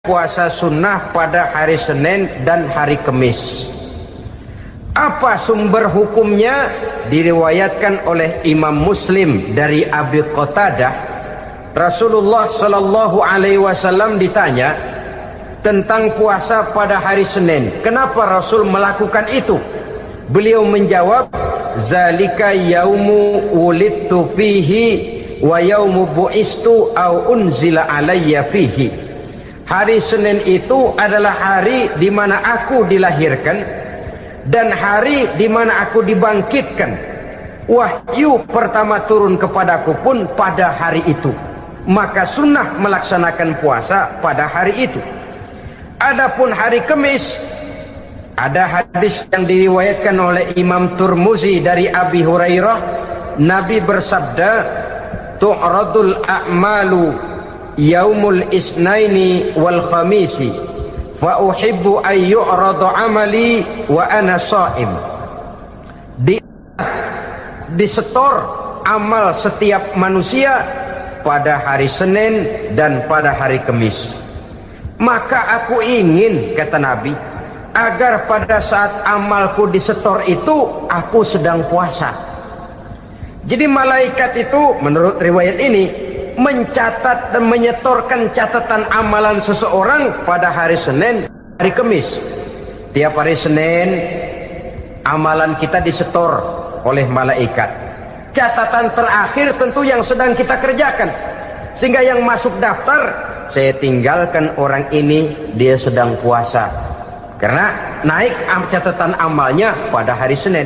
puasa sunnah pada hari Senin dan hari Kamis. Apa sumber hukumnya? Diriwayatkan oleh Imam Muslim dari Abi Qatadah, Rasulullah Shallallahu Alaihi Wasallam ditanya tentang puasa pada hari Senin. Kenapa Rasul melakukan itu? Beliau menjawab, "Zalika yaumu wulidtu fihi wa yaumu bu'istu au unzila alayya fihi." Hari Senin itu adalah hari di mana aku dilahirkan dan hari di mana aku dibangkitkan. Wahyu pertama turun kepadaku pun pada hari itu. Maka sunnah melaksanakan puasa pada hari itu. Adapun hari Kamis, ada hadis yang diriwayatkan oleh Imam Turmuzi dari Abi Hurairah, Nabi bersabda, "Tu'radul a'malu yaumul isnaini wal khamisi fa uhibbu ay yu'radu amali wa ana sha'im." Disetor amal setiap manusia pada hari Senin dan pada hari Kamis. Maka aku ingin, kata Nabi, agar pada saat amalku disetor itu aku sedang puasa. Jadi malaikat itu menurut riwayat ini mencatat dan menyetorkan catatan amalan seseorang pada hari Senin, hari Kamis. Tiap hari Senin amalan kita disetor oleh malaikat. Catatan terakhir tentu yang sedang kita kerjakan, sehingga yang masuk daftar, saya tinggalkan orang ini, dia sedang puasa, karena naik catatan amalnya pada hari Senin.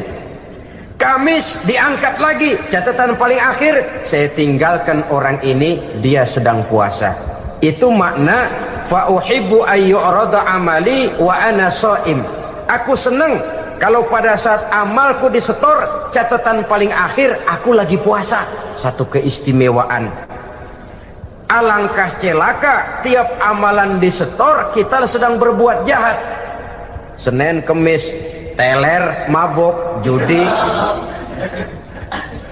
Kamis diangkat lagi, catatan paling akhir, saya tinggalkan orang ini, dia sedang puasa. Itu makna fa uhibbu ayyurada amali wa ana shaim. Aku senang kalau pada saat amalku disetor, catatan paling akhir aku lagi puasa. Satu keistimewaan. Alangkah celaka tiap amalan disetor kita sedang berbuat jahat. Senin, Kamis, teler, mabok, judi.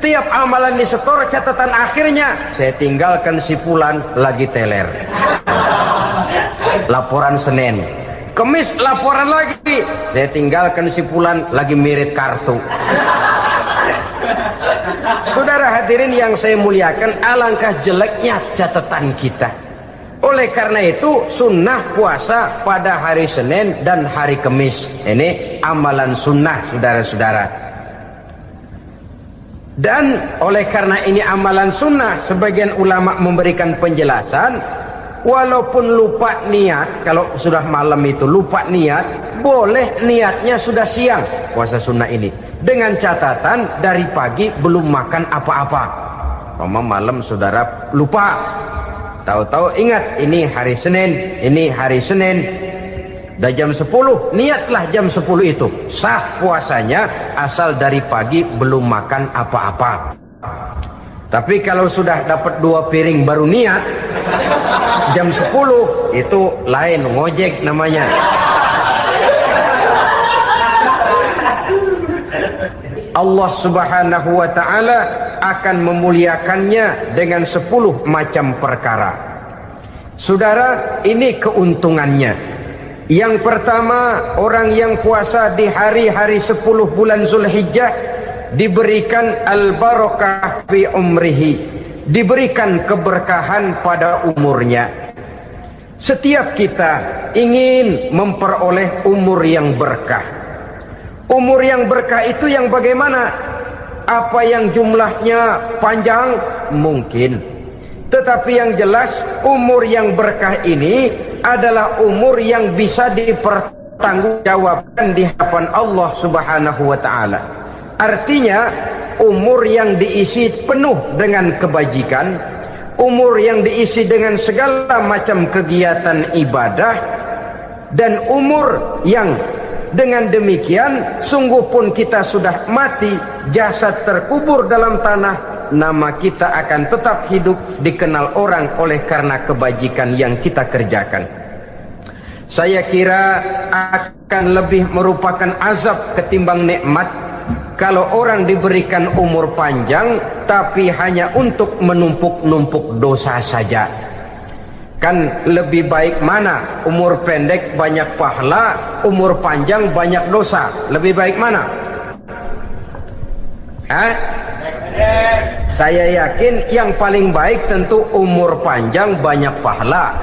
Tiap amalan disetor, catatan akhirnya saya tinggalkan si fulan lagi teler. Laporan Senin. Kamis laporan lagi, saya tinggalkan si fulan lagi mirip kartu. Saudara hadirin yang saya muliakan, alangkah jeleknya catatan kita. Oleh karena itu sunnah puasa pada hari Senin dan hari Kamis. Ini amalan sunnah, saudara-saudara. Dan oleh karena ini amalan sunnah, sebagian ulama memberikan penjelasan, walaupun lupa niat, kalau sudah malam itu lupa niat, boleh niatnya sudah siang puasa sunnah ini, dengan catatan dari pagi belum makan apa-apa. Malam saudara lupa, tahu-tahu ingat ini hari Senin, ini hari Senin, dah jam 10, niatlah jam 10 itu, sah puasanya asal dari pagi belum makan apa-apa. Tapi kalau sudah dapat 2 piring baru niat jam 10, itu lain, ngojek namanya. Allah Subhanahu wa ta'ala akan memuliakannya dengan 10 macam perkara. Saudara, ini keuntungannya. Yang pertama, orang yang puasa di hari-hari 10 bulan Zulhijjah diberikan al-barakah fi umrihi, diberikan keberkahan pada umurnya. Setiap kita ingin memperoleh umur yang berkah. Umur yang berkah itu yang bagaimana? Apa yang jumlahnya panjang? Mungkin. Tetapi yang jelas umur yang berkah ini adalah umur yang bisa dipertanggungjawabkan di hadapan Allah Subhanahu wa ta'ala. Artinya umur yang diisi penuh dengan kebajikan, umur yang diisi dengan segala macam kegiatan ibadah, dan umur yang dengan demikian sungguh pun kita sudah mati, jasad terkubur dalam tanah, nama kita akan tetap hidup, dikenal orang oleh karena kebajikan yang kita kerjakan. Saya kira akan lebih merupakan azab ketimbang nikmat kalau orang diberikan umur panjang tapi hanya untuk menumpuk-numpuk dosa saja. Kan lebih baik mana? Umur pendek banyak pahala, umur panjang banyak dosa. Lebih baik mana? Saya yakin yang paling baik tentu umur panjang banyak pahala.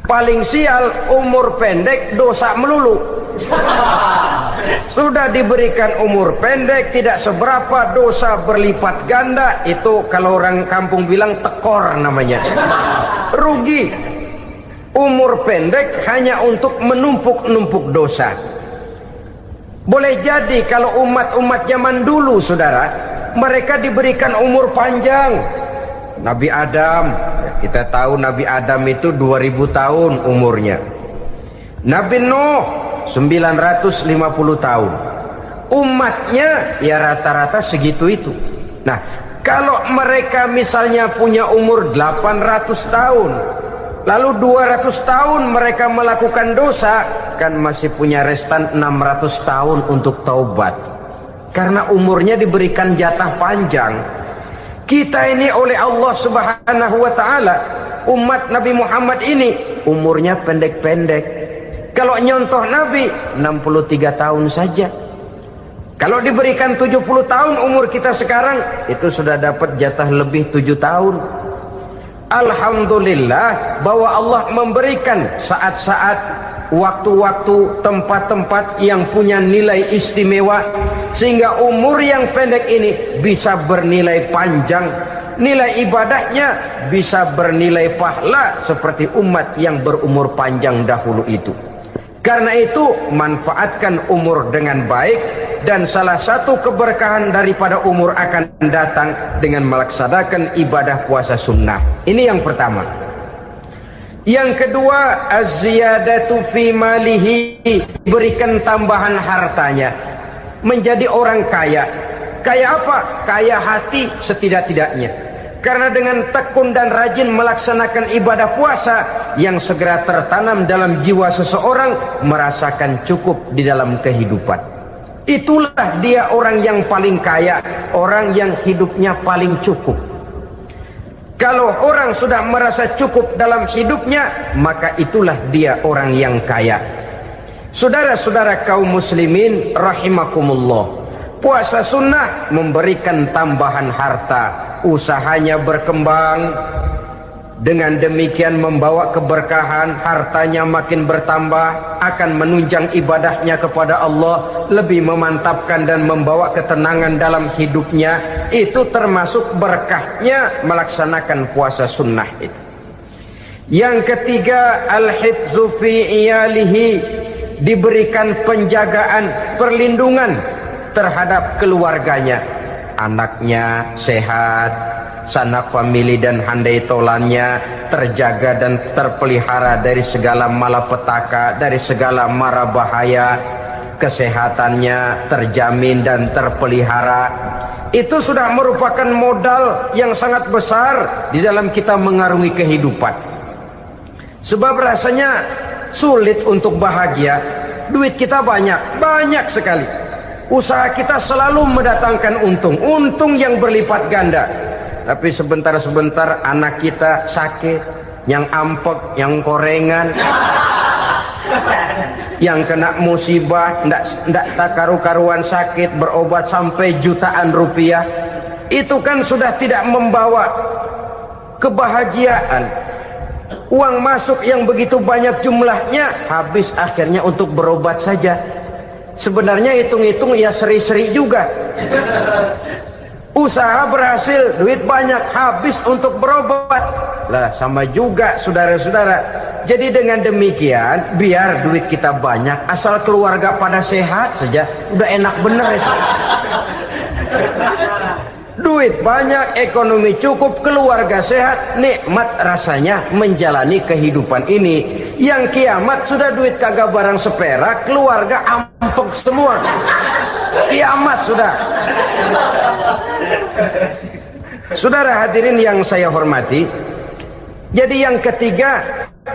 Paling sial umur pendek dosa melulu. Sudah diberikan umur pendek tidak seberapa, dosa berlipat ganda. Itu kalau orang kampung bilang tekor namanya. Rugi. Umur pendek hanya untuk menumpuk-numpuk dosa. Boleh jadi kalau umat-umat zaman dulu, saudara, mereka diberikan umur panjang. Nabi Adam, kita tahu Nabi Adam itu 2000 tahun umurnya. Nabi Nuh 950 tahun. Umatnya ya rata-rata segitu itu. Nah, kalau mereka misalnya punya umur 800 tahun, lalu 200 tahun mereka melakukan dosa, kan masih punya restan 600 tahun untuk taubat. Karena umurnya diberikan jatah panjang. Kita ini oleh Allah Subhanahu wa taala, umat Nabi Muhammad ini umurnya pendek-pendek. Kalau nyontoh Nabi 63 tahun saja. Kalau diberikan 70 tahun umur kita sekarang, itu sudah dapat jatah lebih 7 tahun. Alhamdulillah bahwa Allah memberikan saat-saat, waktu-waktu, tempat-tempat yang punya nilai istimewa, sehingga umur yang pendek ini bisa bernilai panjang, nilai ibadahnya bisa bernilai pahala seperti umat yang berumur panjang dahulu itu. Karena itu manfaatkan umur dengan baik, dan salah satu keberkahan daripada umur akan datang dengan melaksanakan ibadah puasa sunnah. Ini yang pertama. Yang kedua, az-ziyadatu fi malihi, berikan tambahan hartanya, menjadi orang kaya. Kaya apa? Kaya hati setidak-tidaknya. Karena dengan tekun dan rajin melaksanakan ibadah puasa, yang segera tertanam dalam jiwa seseorang merasakan cukup di dalam kehidupan. Itulah dia orang yang paling kaya, orang yang hidupnya paling cukup. Kalau orang sudah merasa cukup dalam hidupnya, maka itulah dia orang yang kaya. Saudara-saudara kaum muslimin rahimakumullah, puasa sunnah memberikan tambahan harta, usahanya berkembang, dengan demikian membawa keberkahan, hartanya makin bertambah, akan menunjang ibadahnya kepada Allah, lebih memantapkan dan membawa ketenangan dalam hidupnya. Itu termasuk berkahnya melaksanakan puasa sunnah itu. Yang ketiga, al-hifzu fi iyalihi, diberikan penjagaan, perlindungan terhadap keluarganya. Anaknya sehat, sanak famili dan handai tolannya terjaga dan terpelihara dari segala malapetaka, dari segala mara bahaya. Kesehatannya terjamin dan terpelihara. Itu sudah merupakan modal yang sangat besar di dalam kita mengarungi kehidupan. Sebab rasanya sulit untuk bahagia. Duit kita banyak sekali. Usaha kita selalu mendatangkan untung yang berlipat ganda. Tapi sebentar-sebentar anak kita sakit, yang ampek, yang korengan, yang kena musibah, ndak karu-karuan sakit, berobat sampai jutaan rupiah. Itu kan sudah tidak membawa kebahagiaan. Uang masuk yang begitu banyak jumlahnya, habis akhirnya untuk berobat saja. Sebenarnya hitung-hitung ya seri-seri juga. Usaha berhasil, duit banyak, habis untuk berobat. Lah sama juga saudara-saudara. Jadi dengan demikian, biar duit kita banyak, asal keluarga pada sehat saja, udah enak bener itu. Duit banyak, ekonomi cukup, keluarga sehat, nikmat rasanya menjalani kehidupan ini. Yang kiamat sudah duit kagak barang seperak, keluarga ampek semua. Kiamat sudah. Saudara hadirin yang saya hormati, jadi yang ketiga,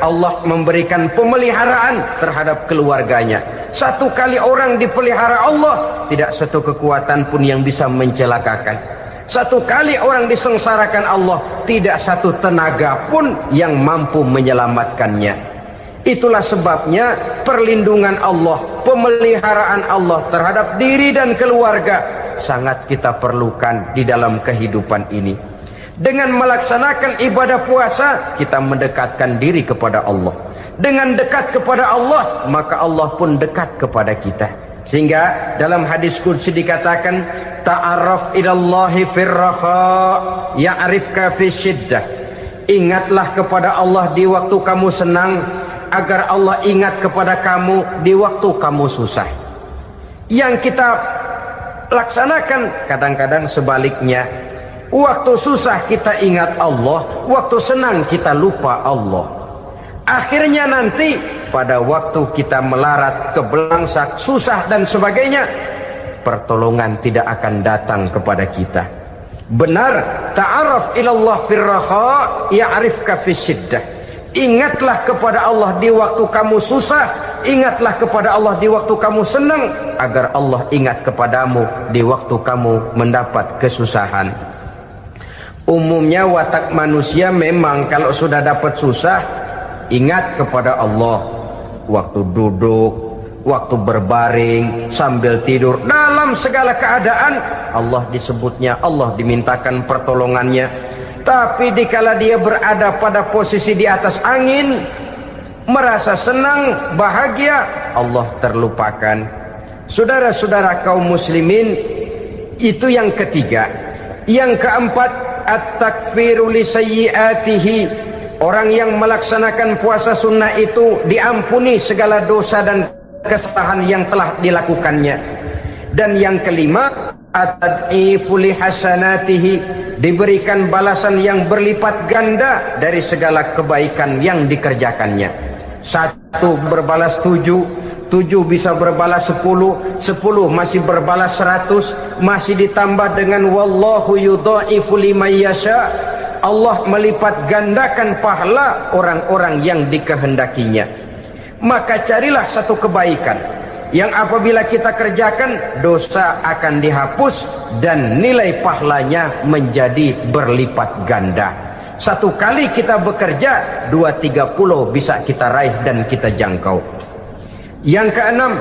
Allah memberikan pemeliharaan terhadap keluarganya. Satu kali orang dipelihara Allah, tidak satu kekuatan pun yang bisa mencelakakan. Satu kali orang disengsarakan Allah, tidak satu tenaga pun yang mampu menyelamatkannya. Itulah sebabnya perlindungan Allah, pemeliharaan Allah terhadap diri dan keluarga sangat kita perlukan di dalam kehidupan ini. Dengan melaksanakan ibadah puasa, kita mendekatkan diri kepada Allah. Dengan dekat kepada Allah, maka Allah pun dekat kepada kita. Sehingga dalam hadis qudsi dikatakan, ta'arraf ilallahi firraha ya'rifka fi syiddah. Ingatlah kepada Allah di waktu kamu senang, agar Allah ingat kepada kamu di waktu kamu susah. Yang kita laksanakan kadang-kadang sebaliknya. Waktu susah kita ingat Allah, waktu senang kita lupa Allah. Akhirnya nanti pada waktu kita melarat, kebelangsak, susah dan sebagainya, pertolongan tidak akan datang kepada kita. Benar, ta'arraf ilallah firraha ya'rifka fi syiddah. Ingatlah kepada Allah di waktu kamu susah, ingatlah kepada Allah di waktu kamu senang, agar Allah ingat kepadamu di waktu kamu mendapat kesusahan. Umumnya watak manusia memang kalau sudah dapat susah, ingat kepada Allah. Waktu duduk, waktu berbaring, sambil tidur, dalam segala keadaan Allah disebutnya, Allah dimintakan pertolongannya. Tapi dikala dia berada pada posisi di atas angin, merasa senang, bahagia, Allah terlupakan. Saudara-saudara kaum muslimin, itu yang ketiga. Yang keempat, at-takfiru li sayyiatihi. Orang yang melaksanakan puasa sunnah itu diampuni segala dosa dan kesalahan yang telah dilakukannya. Dan yang kelima, at-tad'ifu li hasanatihi, diberikan balasan yang berlipat ganda dari segala kebaikan yang dikerjakannya. Satu berbalas 7, 7 bisa berbalas 10, 10 masih berbalas 100, masih ditambah dengan wallahu yudha'ifu liman yasha. Allah melipat gandakan pahala orang-orang yang dikehendakinya. Maka carilah satu kebaikan yang apabila kita kerjakan, dosa akan dihapus dan nilai pahalanya menjadi berlipat ganda. Satu kali kita bekerja, 2-3 pulau bisa kita raih dan kita jangkau. Yang keenam,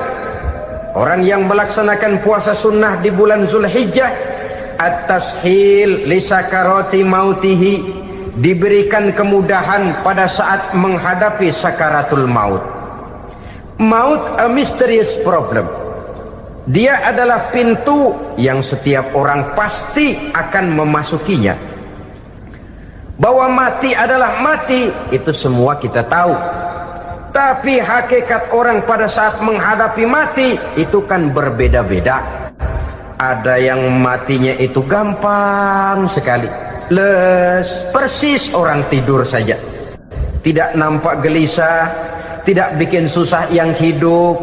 orang yang melaksanakan puasa sunnah di bulan Zulhijjah, at-tashil li sakarati mautihi, diberikan kemudahan pada saat menghadapi sakaratul maut. Maut a mysterious problem. Dia adalah pintu yang setiap orang pasti akan memasukinya. Bahwa mati adalah mati, itu semua kita tahu. Tapi hakikat orang pada saat menghadapi mati itu kan berbeda-beda. Ada yang matinya itu gampang sekali, persis orang tidur saja, tidak nampak gelisah, tidak bikin susah yang hidup,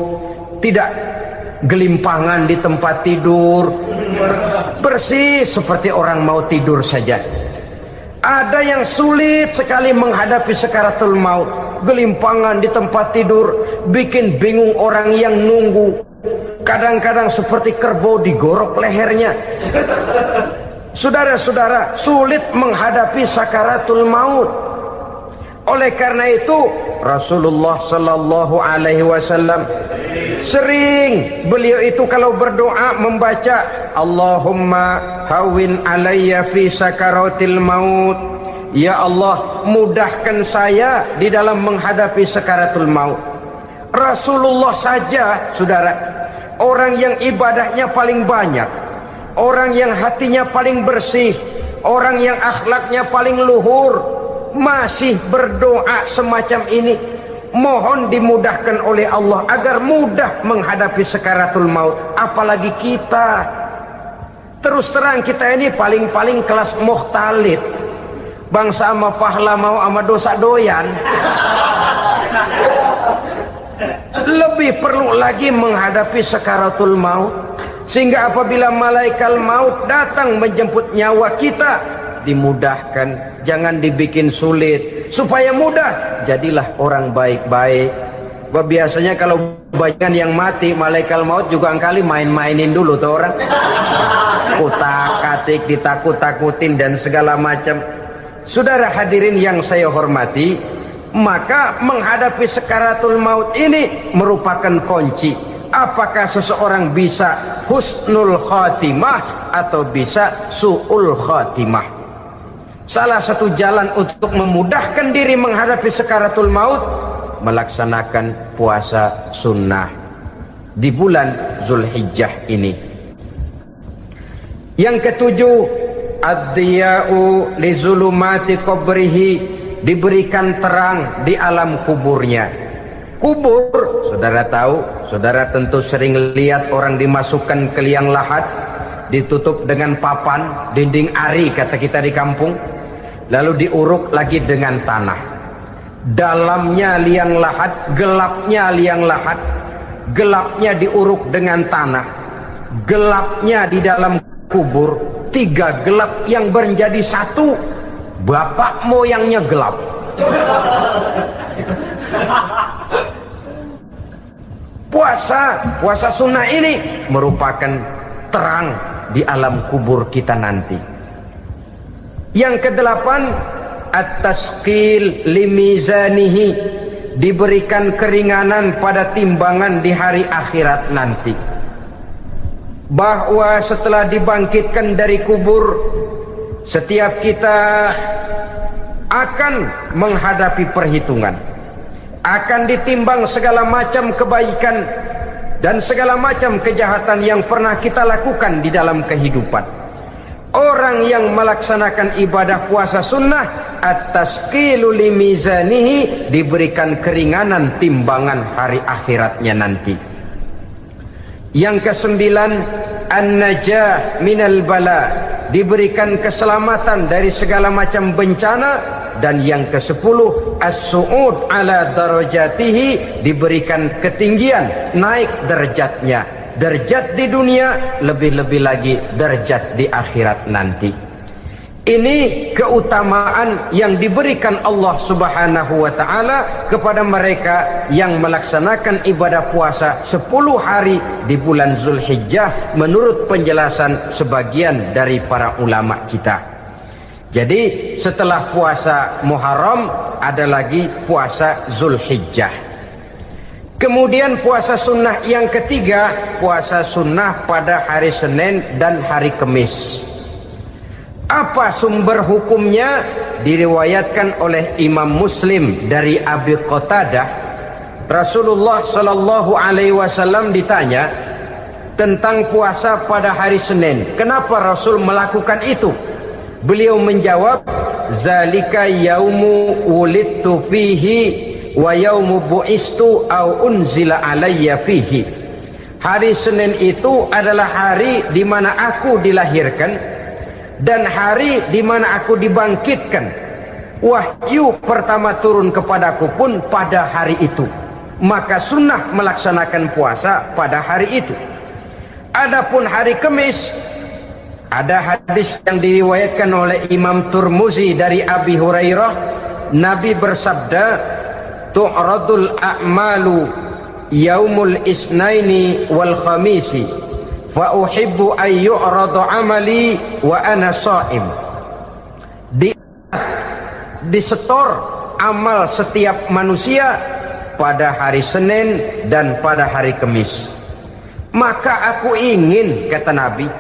tidak gelimpangan di tempat tidur, persis seperti orang mau tidur saja. Ada yang sulit sekali menghadapi sakaratul maut, gelimpangan di tempat tidur, bikin bingung orang yang nunggu. Kadang-kadang seperti kerbau digorok lehernya. Saudara-saudara, sulit menghadapi sakaratul maut. Oleh karena itu Rasulullah sallallahu alaihi wasallam sering beliau itu kalau berdoa membaca Allahumma hawin alayya fi sakaratil maut. Ya Allah, mudahkan saya di dalam menghadapi sakaratul maut. Rasulullah saja, saudara, orang yang ibadahnya paling banyak, orang yang hatinya paling bersih, orang yang akhlaknya paling luhur, masih berdoa semacam ini. Mohon dimudahkan oleh Allah agar mudah menghadapi sakaratul maut. Apalagi kita, terus terang kita ini paling-paling kelas mukhtalid, bangsa sama pahala mau sama dosa doyan. Lebih perlu lagi menghadapi sakaratul maut, sehingga apabila malaikat maut datang menjemput nyawa kita, dimudahkan, jangan dibikin sulit, supaya mudah. Jadilah orang baik-baik. Biasanya kalau banyak yang mati, malaikat maut juga kali main-mainin dulu tuh orang. dikutak-katik, ditakut-takutin dan segala macam. Saudara hadirin yang saya hormati, maka menghadapi sakaratul maut ini merupakan kunci. Apakah seseorang bisa husnul khatimah atau bisa su'ul khatimah? Salah satu jalan untuk memudahkan diri menghadapi sakaratul maut, melaksanakan puasa sunnah di bulan Zulhijjah ini. Yang ketujuh, ad-diya'u li zulumati qabrihi, diberikan terang di alam kuburnya. Kubur, saudara tahu, saudara tentu sering lihat orang dimasukkan ke liang lahat, ditutup dengan papan, dinding ari kata kita di kampung, lalu diuruk lagi dengan tanah. Dalamnya liang lahat, gelapnya liang lahat, gelapnya diuruk dengan tanah, gelapnya di dalam kubur, tiga gelap yang menjadi satu. Bapak moyangnya gelap. Puasa sunnah ini merupakan terang di alam kubur kita nanti. Yang kedelapan, at-tasqil limizanihi, diberikan keringanan pada timbangan di hari akhirat nanti. Bahwa setelah dibangkitkan dari kubur, setiap kita akan menghadapi perhitungan, akan ditimbang segala macam kebaikan dan segala macam kejahatan yang pernah kita lakukan di dalam kehidupan. Orang yang melaksanakan ibadah puasa sunnah, at-tasqilu limizanihi, diberikan keringanan timbangan hari akhiratnya nanti. Yang kesembilan, an-najah minal bala, diberikan keselamatan dari segala macam bencana. Dan yang ke-10, as-su'ud ala darajatihi, diberikan ketinggian, naik derajatnya, derajat di dunia, lebih-lebih lagi derajat di akhirat nanti. Ini keutamaan yang diberikan Allah Subhanahu wa ta'ala kepada mereka yang melaksanakan ibadah puasa 10 hari di bulan Zulhijjah menurut penjelasan sebagian dari para ulama kita. Jadi setelah puasa Muharram ada lagi puasa Zulhijjah. Kemudian puasa sunnah yang ketiga, puasa sunnah pada hari Senin dan hari Kamis. Apa sumber hukumnya? Diriwayatkan oleh Imam Muslim dari Abi Qatadah, Rasulullah sallallahu alaihi wasallam ditanya tentang puasa pada hari Senin. Kenapa Rasul melakukan itu? Beliau menjawab, zalika yaumu wulidtu fihi wa yaumu bu'istu au unzila alayya fihi. Hari Senin itu adalah hari di mana aku dilahirkan dan hari di mana aku dibangkitkan. Wahyu pertama turun kepadaku pun pada hari itu. Maka sunnah melaksanakan puasa pada hari itu. Adapun hari Kamis, ada hadis yang diriwayatkan oleh Imam Turmuzi dari Abi Hurairah, Nabi bersabda, tu'radul a'malu yaumul isnaini wal khamisi fa uhibbu an yu'radu amali wa ana sha'im. Disetor amal setiap manusia pada hari Senin dan pada hari Kamis. Maka aku ingin, kata Nabi,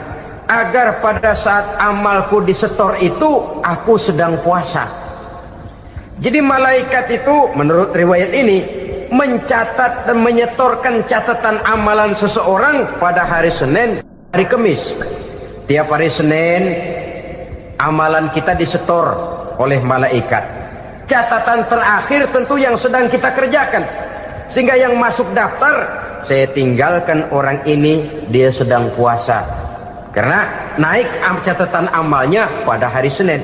agar pada saat amalku disetor itu aku sedang puasa. Jadi malaikat itu menurut riwayat ini mencatat dan menyetorkan catatan amalan seseorang pada hari Senin, hari Kamis. Tiap hari Senin amalan kita disetor oleh malaikat. Catatan terakhir tentu yang sedang kita kerjakan, sehingga yang masuk daftar, saya tinggalkan orang ini, dia sedang puasa. Karena naik catatan amalnya pada hari Senin.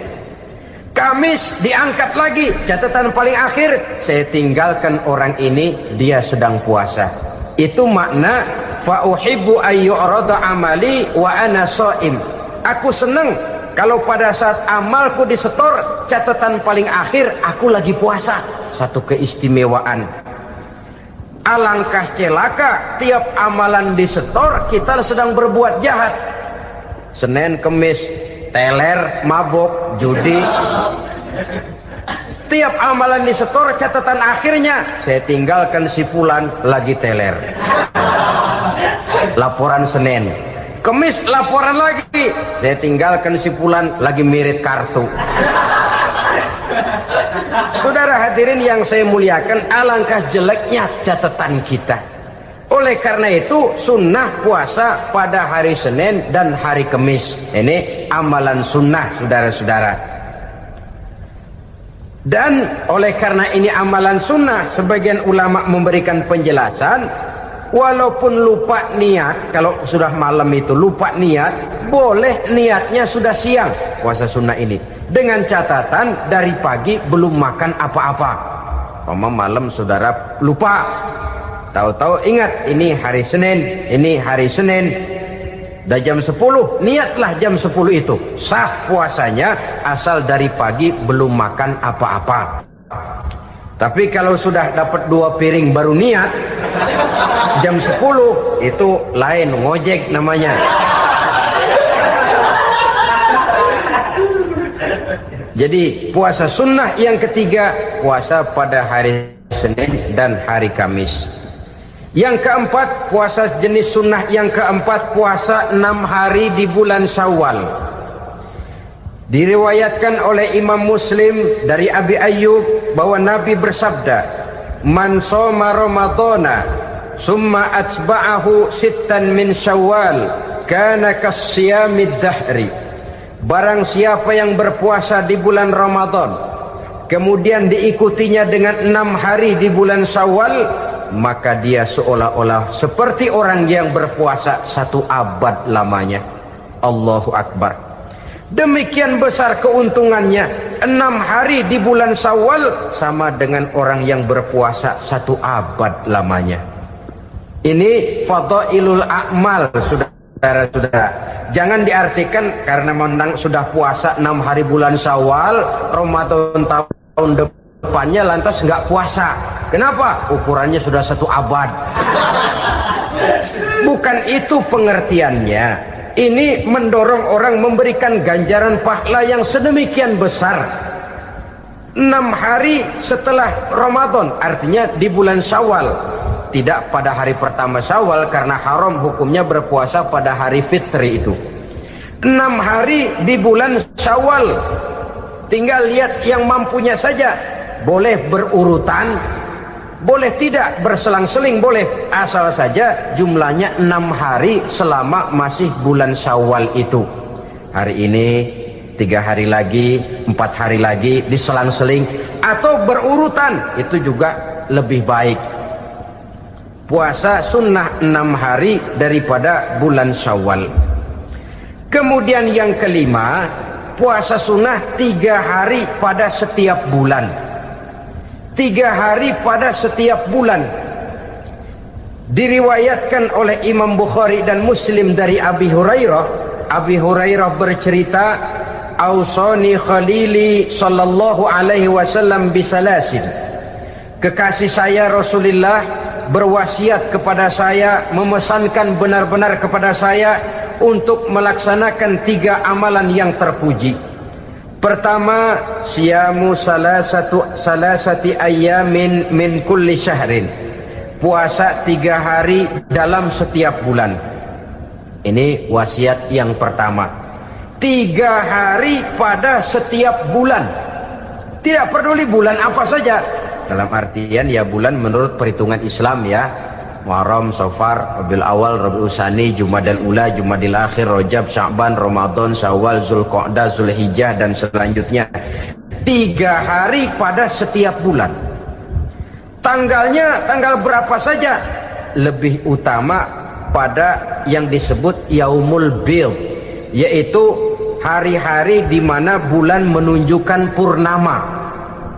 Kamis diangkat lagi, catatan paling akhir, saya tinggalkan orang ini, dia sedang puasa. Itu makna fa uhibbu ayyurada amali wa ana shaim. Aku senang kalau pada saat amalku disetor, catatan paling akhir aku lagi puasa. Satu keistimewaan. Alangkah celaka tiap amalan disetor kita sedang berbuat jahat. Senin, Kemis, teler, mabok, judi. Tiap amalan disetor, catatan akhirnya saya tinggalkan si Fulan lagi teler. Laporan Senin. Kemis laporan lagi, saya tinggalkan si Fulan lagi mirit kartu. Saudara hadirin yang saya muliakan, alangkah jeleknya catatan kita. Oleh karena itu sunnah puasa pada hari Senin dan hari Kemis. Ini amalan sunnah, saudara-saudara. Dan oleh karena ini amalan sunnah, sebagian ulama memberikan penjelasan, walaupun lupa niat, kalau sudah malam itu lupa niat, boleh niatnya sudah siang puasa sunnah ini, dengan catatan dari pagi belum makan apa-apa. Malam saudara lupa, tahu-tahu ingat ini hari Senin, ini hari Senin, dah jam 10, niatlah jam 10 itu, sah puasanya asal dari pagi belum makan apa-apa. Tapi kalau sudah dapat 2 piring baru niat jam 10, itu lain, ngojek namanya. Jadi puasa sunnah yang ketiga, puasa pada hari Senin dan hari Kamis. Yang keempat, puasa jenis sunnah yang keempat, puasa 6 hari di bulan Syawal. Diriwayatkan oleh Imam Muslim dari Abi Ayyub bahwa Nabi bersabda, "Man shoma Ramadhana summa atba'ahu sittan min Syawal kana kasyamid dahri." Barang siapa yang berpuasa di bulan Ramadan kemudian diikutinya dengan 6 hari di bulan Syawal, maka dia seolah-olah seperti orang yang berpuasa 1 abad lamanya. Allahu Akbar. Demikian besar keuntungannya. 6 hari di bulan Syawal sama dengan orang yang berpuasa 1 abad lamanya. Ini fadailul a'mal, saudara-saudara. Jangan diartikan karena memang sudah puasa 6 hari bulan Syawal, Ramadan tahun depannya lantas nggak puasa. Kenapa? Ukurannya sudah 1 abad. Bukan itu pengertiannya. Ini mendorong orang memberikan ganjaran pahala yang sedemikian besar. 6 hari setelah Ramadan, artinya di bulan Syawal, tidak pada hari pertama Syawal karena haram hukumnya berpuasa pada hari fitri itu. 6 hari di bulan Syawal, tinggal lihat yang mampunya saja, boleh berurutan, boleh tidak berselang-seling, boleh, asal saja jumlahnya 6 hari selama masih bulan Syawal itu. Hari ini 3 hari lagi, 4 hari lagi, diselang-seling atau berurutan, itu juga lebih baik. Puasa sunnah 6 hari daripada bulan Syawal. Kemudian yang kelima, puasa sunnah 3 hari pada setiap bulan. 3 hari pada setiap bulan. Diriwayatkan oleh Imam Bukhari dan Muslim dari Abi Hurairah. Abi Hurairah bercerita, "Ausani khalili sallallahu alaihi wasallam bisalasin." Kekasih saya Rasulullah berwasiat kepada saya, memesankan benar-benar kepada saya untuk melaksanakan 3 amalan yang terpuji. Pertama, siyamu salasati ayyamin min kulli syahrin. Puasa 3 hari dalam setiap bulan. Ini wasiat yang pertama. 3 hari pada setiap bulan. Tidak peduli bulan apa saja. Dalam artian ya bulan menurut perhitungan Islam ya. Muharram, Safar, Rabiul Awal, Rabiul Tsani, Jumadal Ula, Jumadil Akhir, Rajab, Sya'ban, Ramadan, Syawal, Zulqa'dah, Zulhijjah dan selanjutnya. 3 hari pada setiap bulan. Tanggalnya tanggal berapa saja. Lebih utama pada yang disebut Yaumul Bid, yaitu hari-hari di mana bulan menunjukkan purnama.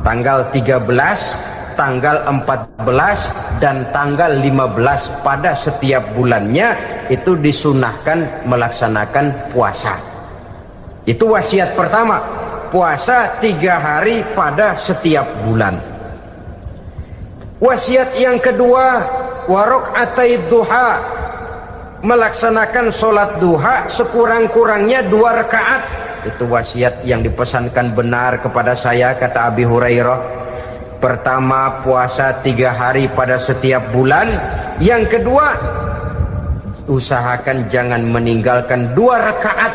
Tanggal 13, tanggal 14 dan tanggal 15 pada setiap bulannya itu disunahkan melaksanakan puasa. Itu wasiat pertama, puasa 3 hari pada setiap bulan. Wasiat yang kedua, wa rak'atai duha, melaksanakan sholat duha sekurang-kurangnya 2 rakaat. Itu wasiat yang dipesankan benar kepada saya, kata Abi Hurairah. Pertama, puasa 3 hari pada setiap bulan. Yang kedua, usahakan jangan meninggalkan 2 rakaat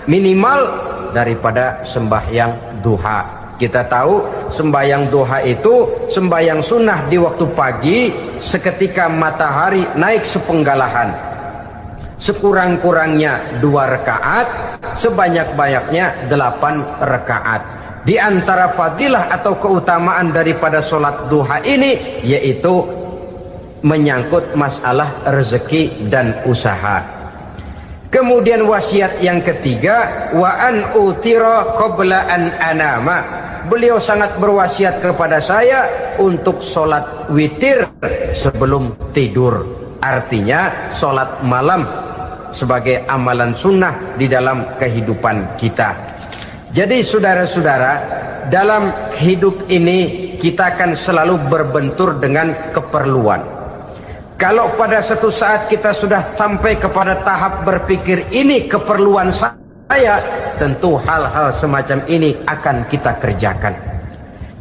minimal daripada sembahyang duha. Kita tahu sembahyang duha itu sembahyang sunnah di waktu pagi seketika matahari naik sepenggalahan. Sekurang-kurangnya 2 rakaat, sebanyak-banyaknya 8 rakaat. Di antara fadilah atau keutamaan daripada sholat duha ini yaitu menyangkut masalah rezeki dan usaha. Kemudian wasiat yang ketiga, wa an utira qabla an anama. Beliau sangat berwasiat kepada saya untuk sholat witir sebelum tidur. Artinya sholat malam sebagai amalan sunnah di dalam kehidupan kita. Jadi saudara-saudara, dalam hidup ini kita akan selalu berbentur dengan keperluan. Kalau pada suatu saat kita sudah sampai kepada tahap berpikir ini keperluan saya, tentu hal-hal semacam ini akan kita kerjakan.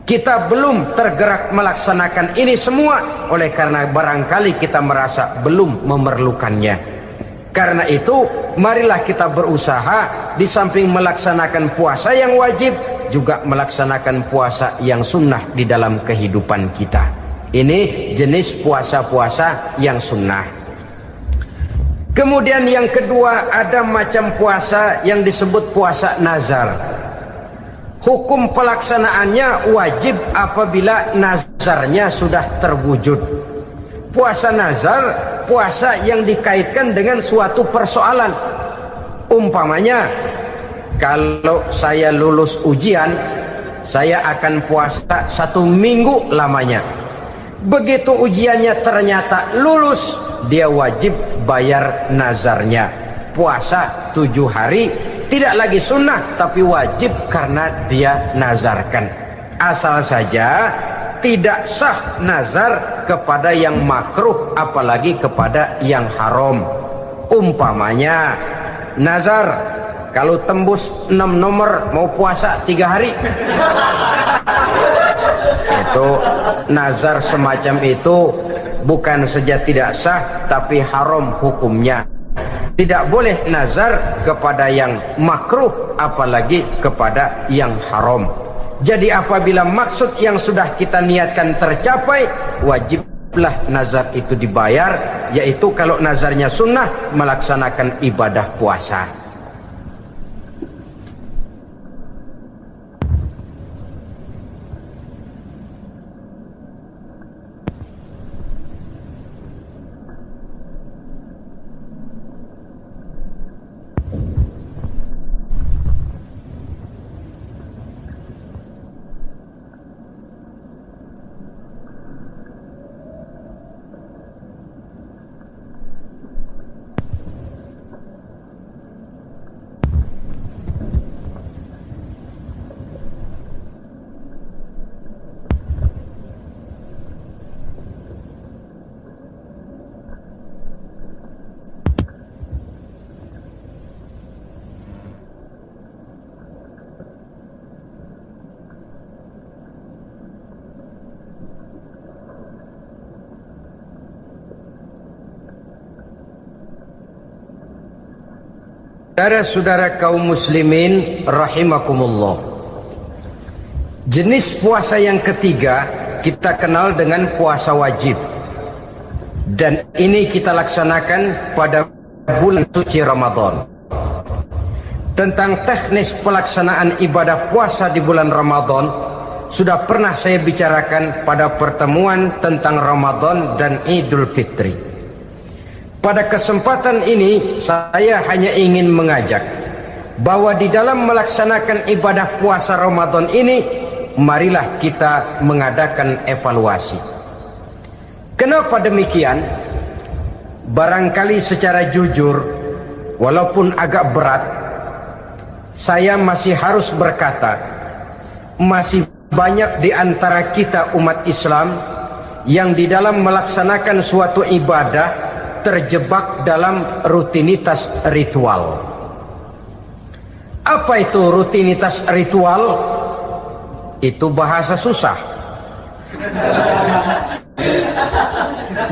Kita belum tergerak melaksanakan ini semua oleh karena barangkali kita merasa belum memerlukannya. Karena itu marilah kita berusaha di samping melaksanakan puasa yang wajib juga melaksanakan puasa yang sunnah di dalam kehidupan kita. Ini jenis puasa-puasa yang sunnah. Kemudian yang kedua, ada macam puasa yang disebut puasa nazar. Hukum pelaksanaannya wajib apabila nazarnya sudah terwujud. Puasa nazar, puasa yang dikaitkan dengan suatu persoalan. Umpamanya, kalau saya lulus ujian, saya akan puasa 1 minggu lamanya. Begitu ujiannya ternyata lulus, dia wajib bayar nazarnya. Puasa 7 hari, tidak lagi sunnah, tapi wajib karena dia nazarkan. Asal saja tidak sah nazar kepada yang makruh, apalagi kepada yang haram. Umpamanya nazar, kalau tembus 6 nomor mau puasa 3 hari. Itu nazar semacam itu bukan saja tidak sah, tapi haram hukumnya. Tidak boleh nazar kepada yang makruh, apalagi kepada yang haram. Jadi apabila maksud yang sudah kita niatkan tercapai, wajiblah nazar itu dibayar, yaitu kalau nazarnya sunnah melaksanakan ibadah puasa. Saudara-saudara kaum muslimin rahimakumullah, jenis puasa yang ketiga kita kenal dengan puasa wajib, dan ini kita laksanakan pada bulan suci Ramadan. Tentang teknis pelaksanaan ibadah puasa di bulan Ramadan sudah pernah saya bicarakan pada pertemuan tentang Ramadan dan Idul Fitri. Pada kesempatan ini saya hanya ingin mengajak bahwa di dalam melaksanakan ibadah puasa Ramadan ini, marilah kita mengadakan evaluasi. Kenapa demikian? Barangkali secara jujur, walaupun agak berat, saya masih harus berkata, masih banyak di antara kita umat Islam yang di dalam melaksanakan suatu ibadah terjebak dalam rutinitas ritual. Apa itu rutinitas ritual? Itu bahasa susah.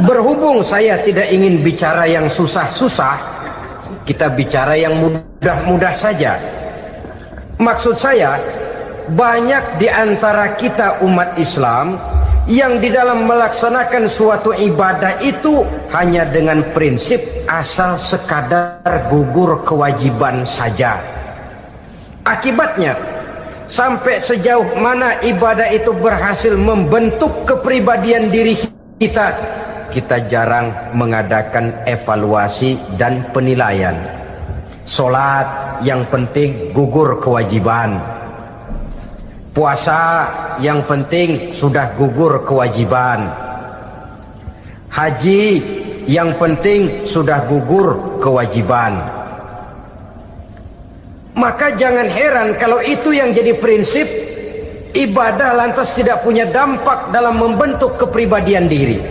Berhubung saya tidak ingin bicara yang susah-susah, kita bicara yang mudah-mudah saja. Maksud saya, banyak di antara kita umat Islam yang di dalam melaksanakan suatu ibadah itu hanya dengan prinsip asal sekadar gugur kewajiban saja. Akibatnya, sampai sejauh mana ibadah itu berhasil membentuk kepribadian diri kita, kita jarang mengadakan evaluasi dan penilaian. Salat yang penting gugur kewajiban. Puasa yang penting sudah gugur kewajiban. Haji yang penting sudah gugur kewajiban. Maka jangan heran kalau itu yang jadi prinsip, ibadah lantas tidak punya dampak dalam membentuk kepribadian diri.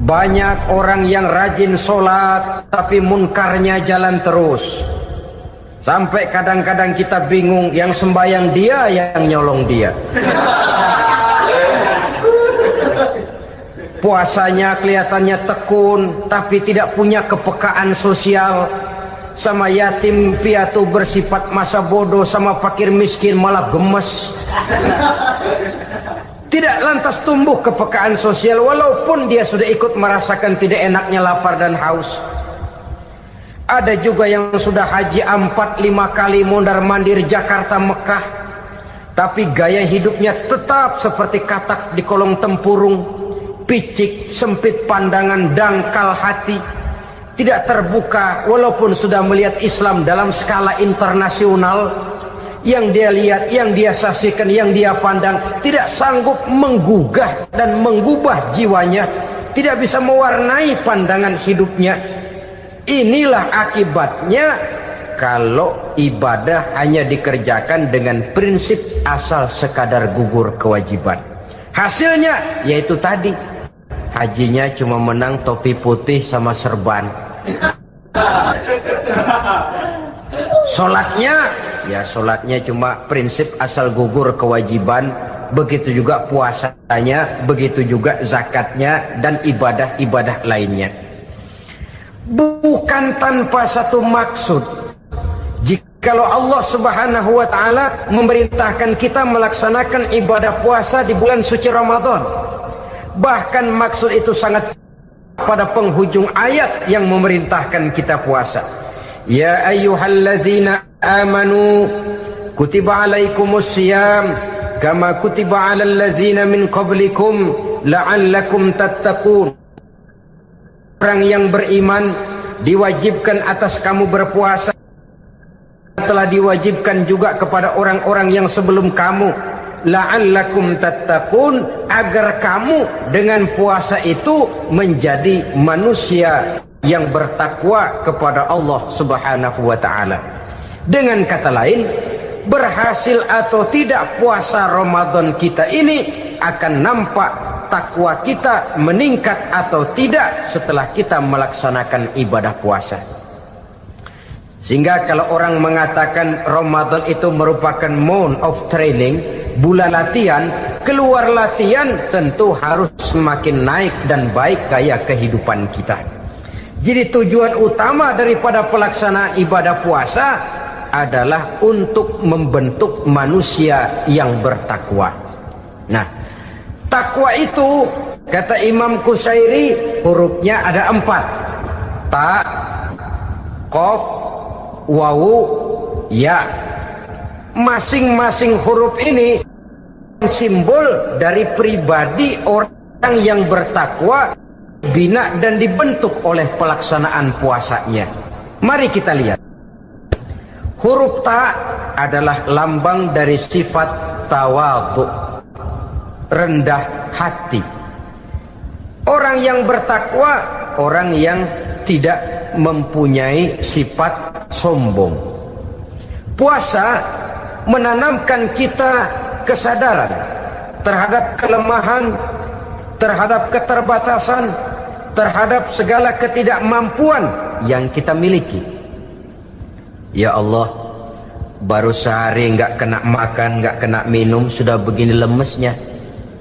Banyak orang yang rajin sholat tapi munkarnya jalan terus. Sampai kadang-kadang kita bingung, yang sembahyang dia, yang nyolong dia. Puasanya kelihatannya tekun tapi tidak punya kepekaan sosial. Sama yatim piatu bersifat masa bodoh, sama fakir miskin malah gemes. Tidak lantas tumbuh kepekaan sosial walaupun dia sudah ikut merasakan tidak enaknya lapar dan haus. Ada juga yang sudah haji 4-5 kali mondar-mandir Jakarta Mekah, tapi gaya hidupnya tetap seperti katak di kolong tempurung, picik, sempit pandangan, dangkal hati, tidak terbuka walaupun sudah melihat Islam dalam skala internasional. Yang dia lihat, yang dia saksikan, yang dia pandang tidak sanggup menggugah dan mengubah jiwanya, tidak bisa mewarnai pandangan hidupnya. Inilah akibatnya kalau ibadah hanya dikerjakan dengan prinsip asal sekadar gugur kewajiban. Hasilnya yaitu tadi, hajinya cuma menang topi putih sama serban. Sholatnya cuma prinsip asal gugur kewajiban. Begitu juga puasanya, begitu juga zakatnya dan ibadah-ibadah lainnya. Bukan tanpa satu maksud. Jikalau Allah Subhanahu wa ta'ala memerintahkan kita melaksanakan ibadah puasa di bulan suci Ramadan, bahkan maksud itu sangat pada penghujung ayat yang memerintahkan kita puasa. Ya ayyuhalladzina amanu kutiba alaikumus syiyam kama kutiba alal ladzina min qablikum la'allakum tattaqun. Orang yang beriman diwajibkan atas kamu berpuasa, telah diwajibkan juga kepada orang-orang yang sebelum kamu, la'allakum tattaqun, agar kamu dengan puasa itu menjadi manusia yang bertakwa kepada Allah Subhanahu wa ta'ala. Dengan kata lain, berhasil atau tidak puasa Ramadan kita ini akan nampak takwa kita meningkat atau tidak setelah kita melaksanakan ibadah puasa. Sehingga kalau orang mengatakan Ramadan itu merupakan month of training, bulan latihan, keluar latihan tentu harus semakin naik dan baik gaya kehidupan kita. Jadi tujuan utama daripada pelaksanaan ibadah puasa adalah untuk membentuk manusia yang bertakwa. Nah, takwa itu kata Imam Qusairi hurufnya ada 4. Ta, qaf, wawu, ya. Masing-masing huruf ini simbol dari pribadi orang yang bertakwa, bina dan dibentuk oleh pelaksanaan puasanya. Mari kita lihat. Huruf ta adalah lambang dari sifat tawadhu, rendah hati. Orang yang bertakwa, orang yang tidak mempunyai sifat sombong. Puasa menanamkan kita kesadaran terhadap kelemahan, terhadap keterbatasan, terhadap segala ketidakmampuan yang kita miliki. Ya Allah, baru sehari nggak kena makan, nggak kena minum, sudah begini lemesnya.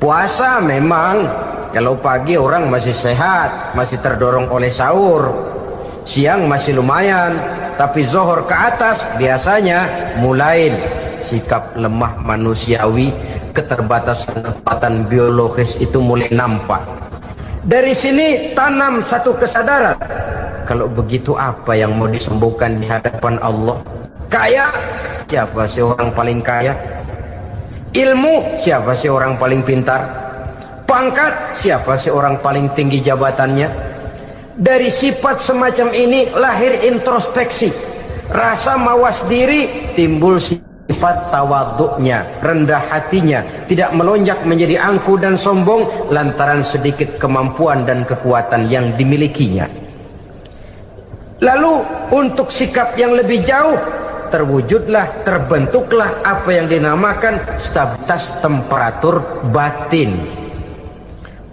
Puasa memang, kalau pagi orang masih sehat, masih terdorong oleh sahur, siang masih lumayan, tapi zuhur ke atas biasanya mulai sikap lemah manusiawi, keterbatasan kekuatan biologis itu mulai nampak. Dari sini tanam satu kesadaran, kalau begitu apa yang mau disembuhkan di hadapan Allah? Kaya, siapa sih orang paling kaya? Ilmu, siapa sih orang paling pintar? Pangkat, siapa sih orang paling tinggi jabatannya? Dari sifat semacam ini lahir introspeksi, rasa mawas diri, timbul sifat tawaduknya, rendah hatinya, tidak melonjak menjadi angkuh dan sombong lantaran sedikit kemampuan dan kekuatan yang dimilikinya. Lalu untuk sikap yang lebih jauh, terwujudlah, terbentuklah apa yang dinamakan stabilitas temperatur batin.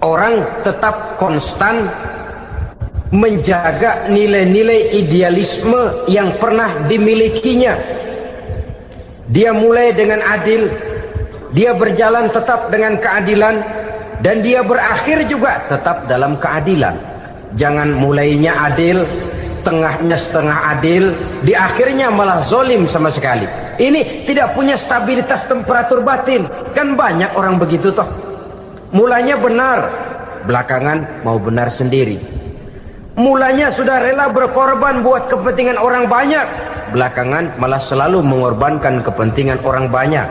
Orang tetap konstan menjaga nilai-nilai idealisme yang pernah dimilikinya. Dia mulai dengan adil, dia berjalan tetap dengan keadilan, dan dia berakhir juga tetap dalam keadilan. Jangan mulainya adil, tengahnya setengah adil, di akhirnya malah zolim sama sekali. Ini tidak punya stabilitas temperatur batin. Kan banyak orang begitu toh. Mulanya benar, belakangan mau benar sendiri. Mulanya sudah rela berkorban buat kepentingan orang banyak, belakangan malah selalu mengorbankan kepentingan orang banyak.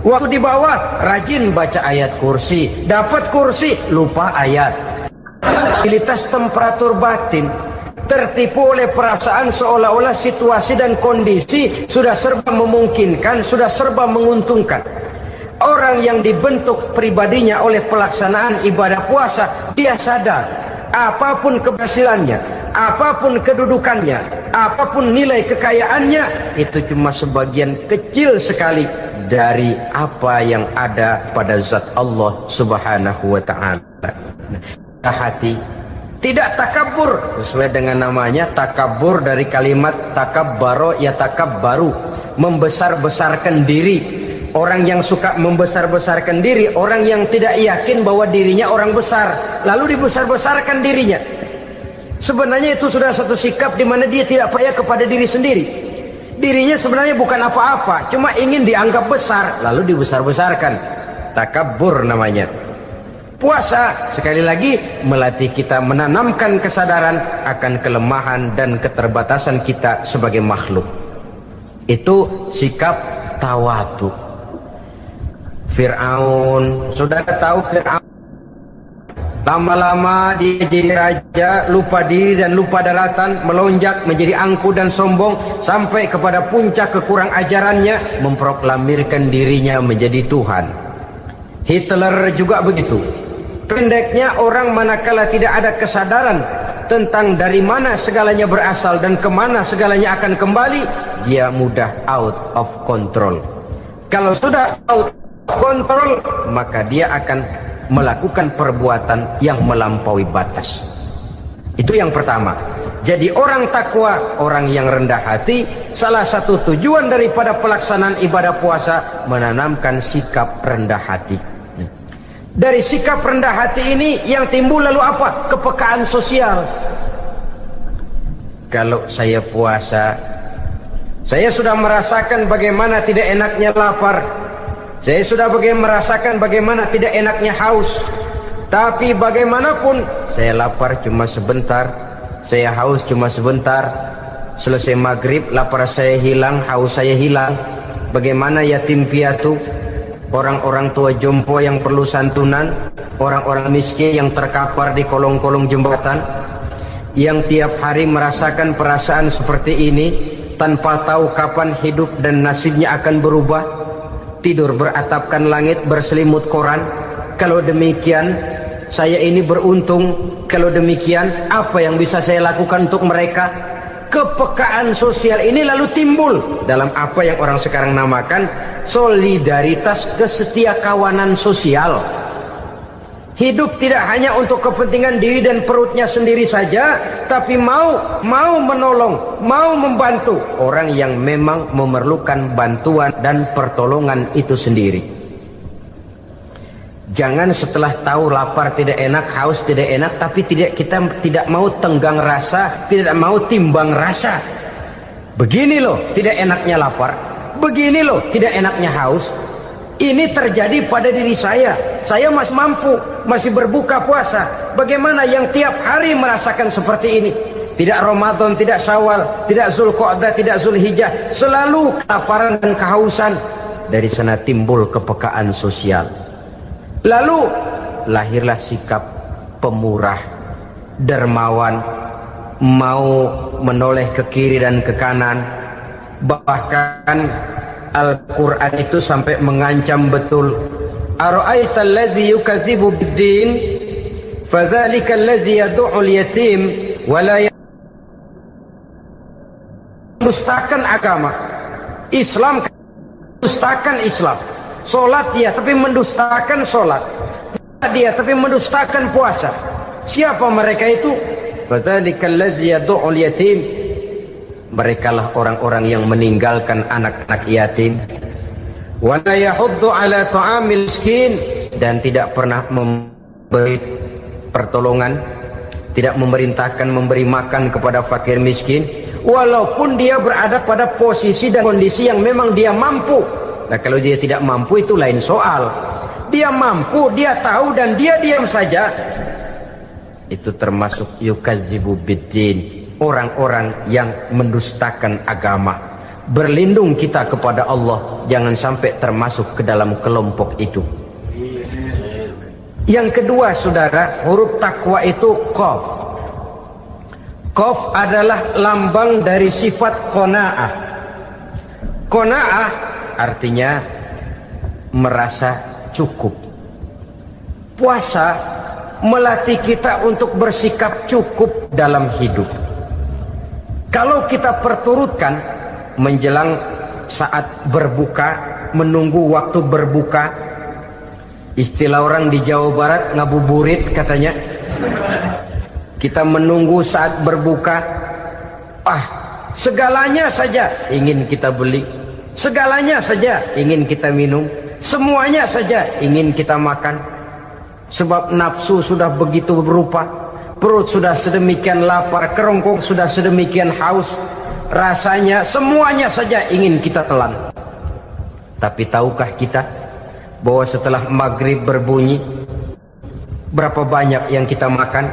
Waktu di bawah rajin baca ayat kursi, dapat kursi lupa ayat. Stabilitas temperatur batin, tertipu oleh perasaan seolah-olah situasi dan kondisi sudah serba memungkinkan, sudah serba menguntungkan. Orang yang dibentuk pribadinya oleh pelaksanaan ibadah puasa, dia sadar apapun keberhasilannya, apapun kedudukannya, apapun nilai kekayaannya, itu cuma sebagian kecil sekali dari apa yang ada pada zat Allah Subhanahu wa ta'ala. Hati tidak takabur, sesuai dengan namanya takabur dari kalimat takabbaro ya takabbaru, membesar-besarkan diri. Orang yang suka membesar-besarkan diri, orang yang tidak yakin bahwa dirinya orang besar, lalu dibesar-besarkan dirinya. Sebenarnya itu sudah satu sikap di mana dia tidak percaya kepada diri sendiri. Dirinya sebenarnya bukan apa-apa, cuma ingin dianggap besar, lalu dibesar-besarkan. Takabbur namanya. Puasa sekali lagi melatih kita menanamkan kesadaran akan kelemahan dan keterbatasan kita sebagai makhluk. Itu sikap tawadu. Fir'aun, saudara tahu Fir'aun, lama-lama dia jadi raja, lupa diri dan lupa daratan, melonjak menjadi angkuh dan sombong sampai kepada puncak kekurang ajarannya, memproklamirkan dirinya menjadi Tuhan. Hitler juga begitu. Pendeknya orang manakala tidak ada kesadaran tentang dari mana segalanya berasal dan kemana segalanya akan kembali, dia mudah out of control. Kalau sudah out kontrol, maka dia akan melakukan perbuatan yang melampaui batas. Itu yang pertama. Jadi orang takwa, orang yang rendah hati, salah satu tujuan daripada pelaksanaan ibadah puasa menanamkan sikap rendah hati. Dari sikap rendah hati ini yang timbul lalu apa? Kepekaan sosial. Kalau saya puasa, saya sudah merasakan bagaimana tidak enaknya lapar. Saya sudah merasakan bagaimana tidak enaknya haus. Tapi bagaimanapun, saya lapar cuma sebentar, saya haus cuma sebentar. Selesai maghrib, lapar saya hilang, haus saya hilang. Bagaimana yatim piatu, orang-orang tua jompo yang perlu santunan, orang-orang miskin yang terkapar di kolong-kolong jembatan, yang tiap hari merasakan perasaan seperti ini, tanpa tahu kapan hidup dan nasibnya akan berubah. Tidur beratapkan langit, berselimut koran. Kalau demikian, saya ini beruntung. Kalau demikian, apa yang bisa saya lakukan untuk mereka? Kepekaan sosial ini lalu timbul dalam apa yang orang sekarang namakan solidaritas, kesetiakawanan sosial. Hidup tidak hanya untuk kepentingan diri dan perutnya sendiri saja, tapi mau menolong, mau membantu orang yang memang memerlukan bantuan dan pertolongan itu sendiri. Jangan setelah tahu lapar tidak enak, haus tidak enak, tapi kita tidak mau tenggang rasa, tidak mau timbang rasa. Begini loh tidak enaknya lapar, begini loh tidak enaknya haus. Ini terjadi pada diri saya masih mampu, masih berbuka puasa. Bagaimana yang tiap hari merasakan seperti ini? Tidak Ramadan, tidak Syawal, tidak Zulqa'dah, tidak Zulhijjah, selalu kelaparan dan kehausan. Dari sana timbul kepekaan sosial. Lalu lahirlah sikap pemurah, dermawan, mau menoleh ke kiri dan ke kanan. Bahkan Al-Quran itu sampai mengancam betul. Ara'aita allazi yukadzibu bid-din fadzalika allazi yad'u al-yatim wa la mendustakan agama. Islam mendustakan Islam. Salat dia tapi mendustakan salat. Dia tapi mendustakan puasa. Siapa mereka itu? Fadzalika allazi yad'u al-yatim. Merekalah orang-orang yang meninggalkan anak-anak yatim. Wa la yahuddu ala ta'amil miskin, dan tidak pernah memberi pertolongan, tidak memerintahkan memberi makan kepada fakir miskin, walaupun dia berada pada posisi dan kondisi yang memang dia mampu. Nah, kalau dia tidak mampu itu lain soal. Dia mampu, dia tahu, dan dia diam saja. Itu termasuk yukadzibu biddin, orang-orang yang mendustakan agama. Berlindung kita kepada Allah, jangan sampai termasuk ke dalam kelompok itu. Yang kedua saudara, huruf takwa itu qaf. Qaf adalah lambang dari sifat qanaah. Qanaah artinya merasa cukup. Puasa melatih kita untuk bersikap cukup dalam hidup. Kalau kita perturutkan menjelang saat berbuka, menunggu waktu berbuka, istilah orang di Jawa Barat ngabuburit katanya. Kita menunggu saat berbuka, segalanya saja ingin kita beli, segalanya saja ingin kita minum, semuanya saja ingin kita makan. Sebab nafsu sudah begitu berupa, perut sudah sedemikian lapar, kerongkong sudah sedemikian haus, rasanya semuanya saja ingin kita telan. Tapi tahukah kita bahwa setelah maghrib berbunyi, berapa banyak yang kita makan,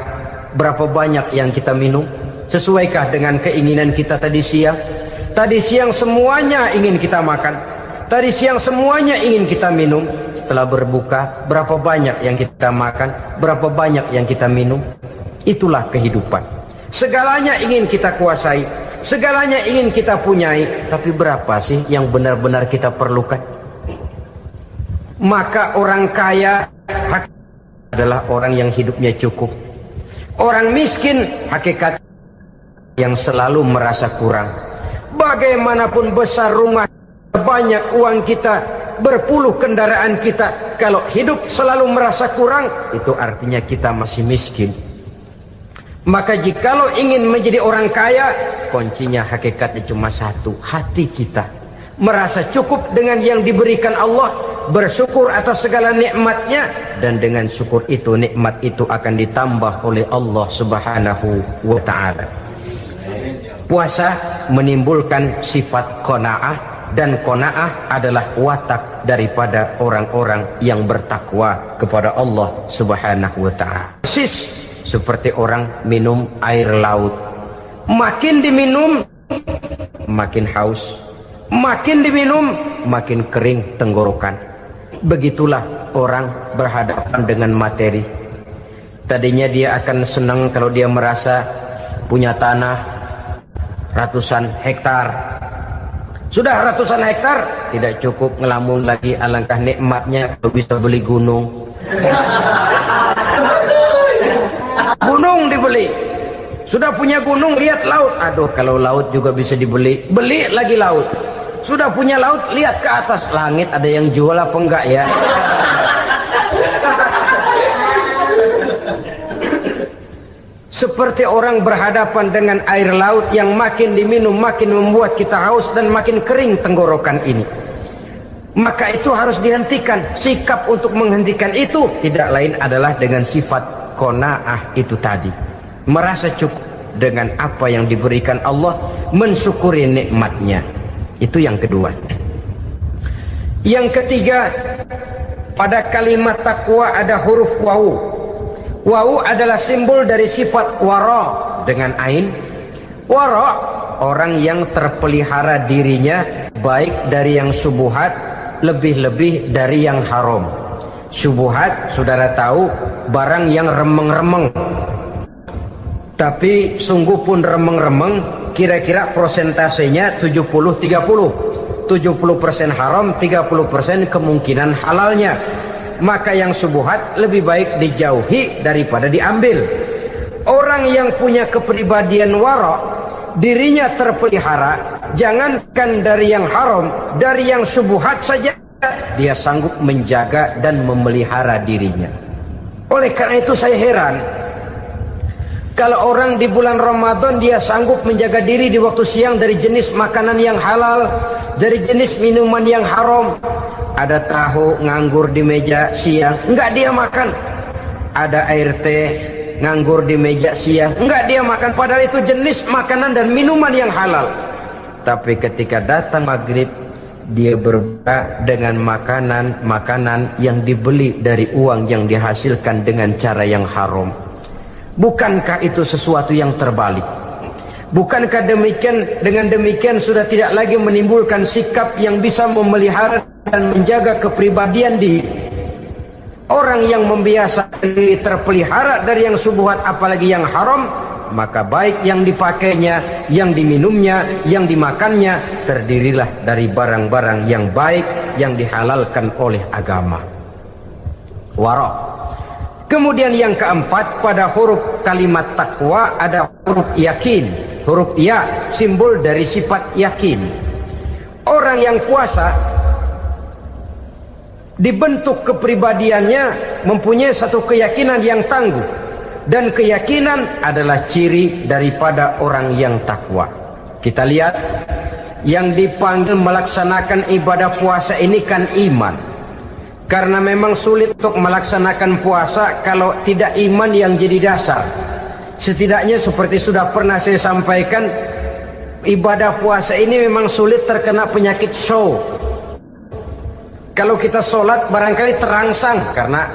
berapa banyak yang kita minum? Sesuaikah dengan keinginan kita tadi siang? Tadi siang semuanya ingin kita makan, tadi siang semuanya ingin kita minum. Setelah berbuka, berapa banyak yang kita makan, berapa banyak yang kita minum? Itulah kehidupan. Segalanya ingin kita kuasai, segalanya ingin kita punyai, tapi berapa sih yang benar-benar kita perlukan? Maka orang kaya adalah orang yang hidupnya cukup. Orang miskin hakikat yang selalu merasa kurang. Bagaimanapun besar rumah, banyak uang kita, berpuluh kendaraan kita, kalau hidup selalu merasa kurang, itu artinya kita masih miskin. Maka jikalau ingin menjadi orang kaya, kuncinya hakikatnya cuma satu, hati kita merasa cukup dengan yang diberikan Allah, bersyukur atas segala nikmatnya, dan dengan syukur itu, nikmat itu akan ditambah oleh Allah Subhanahu wa ta'ala. Puasa menimbulkan sifat qanaah, dan qanaah adalah watak daripada orang-orang yang bertakwa kepada Allah Subhanahu wa ta'ala. Persis seperti orang minum air laut. Makin diminum makin haus, makin diminum makin kering tenggorokan. Begitulah orang berhadapan dengan materi. Tadinya dia akan senang kalau dia merasa punya tanah ratusan hektar. Sudah ratusan hektar, tidak cukup ngelamun lagi, alangkah nikmatnya kalau bisa beli gunung. Gunung dibeli. Sudah punya gunung, lihat laut. Aduh, kalau laut juga bisa dibeli, beli lagi laut. Sudah punya laut, lihat ke atas langit, ada yang jual apa enggak ya? Seperti orang berhadapan dengan air laut yang makin diminum makin membuat kita haus dan makin kering tenggorokan ini. Maka itu harus dihentikan. Sikap untuk menghentikan itu tidak lain adalah dengan sifat qanaah itu tadi. Merasa cukup dengan apa yang diberikan Allah, mensyukuri nikmatnya. Itu yang kedua. Yang ketiga, pada kalimat takwa ada huruf wawu. Wawu adalah simbol dari sifat wara dengan ain. Wara, orang yang terpelihara dirinya baik dari yang subuhat, lebih-lebih dari yang haram. Subuhat, saudara tahu, barang yang remeng-remeng. Tapi sungguh pun remeng-remeng, kira-kira prosentasenya 70-30. 70% haram, 30% kemungkinan halalnya. Maka yang subuhat lebih baik dijauhi daripada diambil. Orang yang punya kepribadian wara, dirinya terpelihara, jangankan dari yang haram, dari yang subuhat saja dia sanggup menjaga dan memelihara dirinya. Oleh karena itu saya heran kalau orang di bulan Ramadan dia sanggup menjaga diri di waktu siang dari jenis makanan yang halal, dari jenis minuman yang haram. Ada tahu nganggur di meja siang, enggak dia makan. Ada air teh nganggur di meja siang, enggak dia makan. Padahal itu jenis makanan dan minuman yang halal. Tapi ketika datang maghrib, dia berbuka dengan makanan yang dibeli dari uang yang dihasilkan dengan cara yang haram. Bukankah itu sesuatu yang terbalik? Bukankah dengan demikian sudah tidak lagi menimbulkan sikap yang bisa memelihara dan menjaga kepribadian diri? Orang yang membiasakan diri terpelihara dari yang subuhat apalagi yang haram, maka baik yang dipakainya, yang diminumnya, yang dimakannya terdirilah dari barang-barang yang baik yang dihalalkan oleh agama. Wara. Kemudian yang keempat, pada huruf kalimat takwa ada huruf yakin. Huruf ya, simbol dari sifat yakin. Orang yang puasa dibentuk kepribadiannya mempunyai satu keyakinan yang tangguh, dan keyakinan adalah ciri daripada orang yang takwa. Kita lihat yang dipanggil melaksanakan ibadah puasa ini kan iman, karena memang sulit untuk melaksanakan puasa kalau tidak iman yang jadi dasar. Setidaknya seperti sudah pernah saya sampaikan, ibadah puasa ini memang sulit terkena penyakit show. Kalau kita sholat barangkali terangsang karena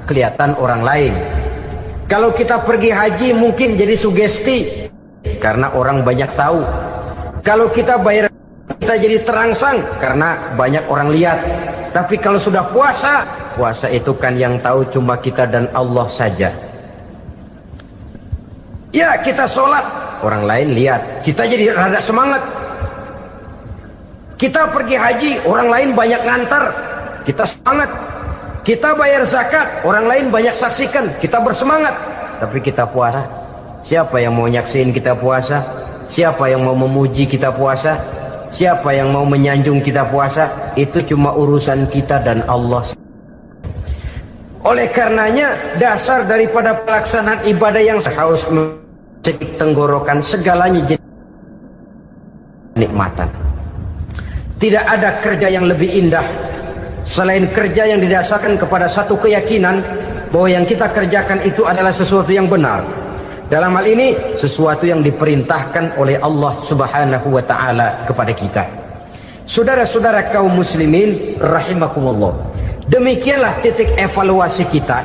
kelihatan orang lain. Kalau kita pergi haji mungkin jadi sugesti karena orang banyak tahu. Kalau kita bayar kita jadi terangsang karena banyak orang lihat. Tapi kalau sudah puasa, puasa itu kan yang tahu cuma kita dan Allah saja. Ya, kita sholat, orang lain lihat, kita jadi rada semangat. Kita pergi haji, orang lain banyak ngantar, kita semangat. Kita bayar zakat, orang lain banyak saksikan, kita bersemangat. Tapi kita puasa, siapa yang mau nyaksiin kita puasa? Siapa yang mau memuji kita puasa? Siapa yang mau menyanjung kita puasa? Itu cuma urusan kita dan Allah. Oleh karenanya, dasar daripada pelaksanaan ibadah yang harus mencegik tenggorokan segalanya jadi nikmatan. Tidak ada kerja yang lebih indah selain kerja yang didasarkan kepada satu keyakinan bahwa yang kita kerjakan itu adalah sesuatu yang benar. Dalam hal ini sesuatu yang diperintahkan oleh Allah Subhanahu wa taala kepada kita. Saudara-saudara kaum muslimin rahimakumullah. Demikianlah titik evaluasi kita.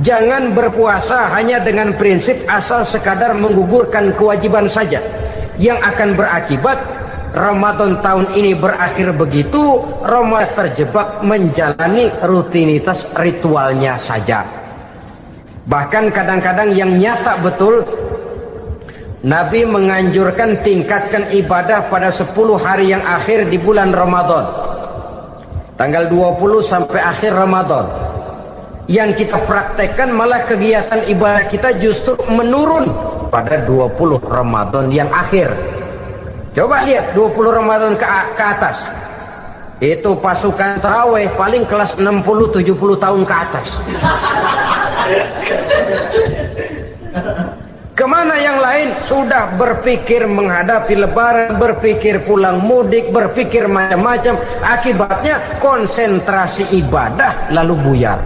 Jangan berpuasa hanya dengan prinsip asal sekadar menggugurkan kewajiban saja, yang akan berakibat Ramadan tahun ini berakhir begitu, Ramadan terjebak menjalani rutinitas ritualnya saja. Bahkan kadang-kadang yang nyata betul, Nabi menganjurkan tingkatkan ibadah pada 10 hari yang akhir di bulan Ramadan, tanggal 20 sampai akhir Ramadan. Yang kita praktekkan malah kegiatan ibadah kita justru menurun pada 20 Ramadan yang akhir. Coba lihat 20 Ramadan ke atas, itu pasukan tarawih paling kelas 60-70 tahun ke atas. Ke Kemana yang lain? Sudah berpikir menghadapi lebaran, berpikir pulang mudik, berpikir macam-macam. Akibatnya konsentrasi ibadah lalu buyar.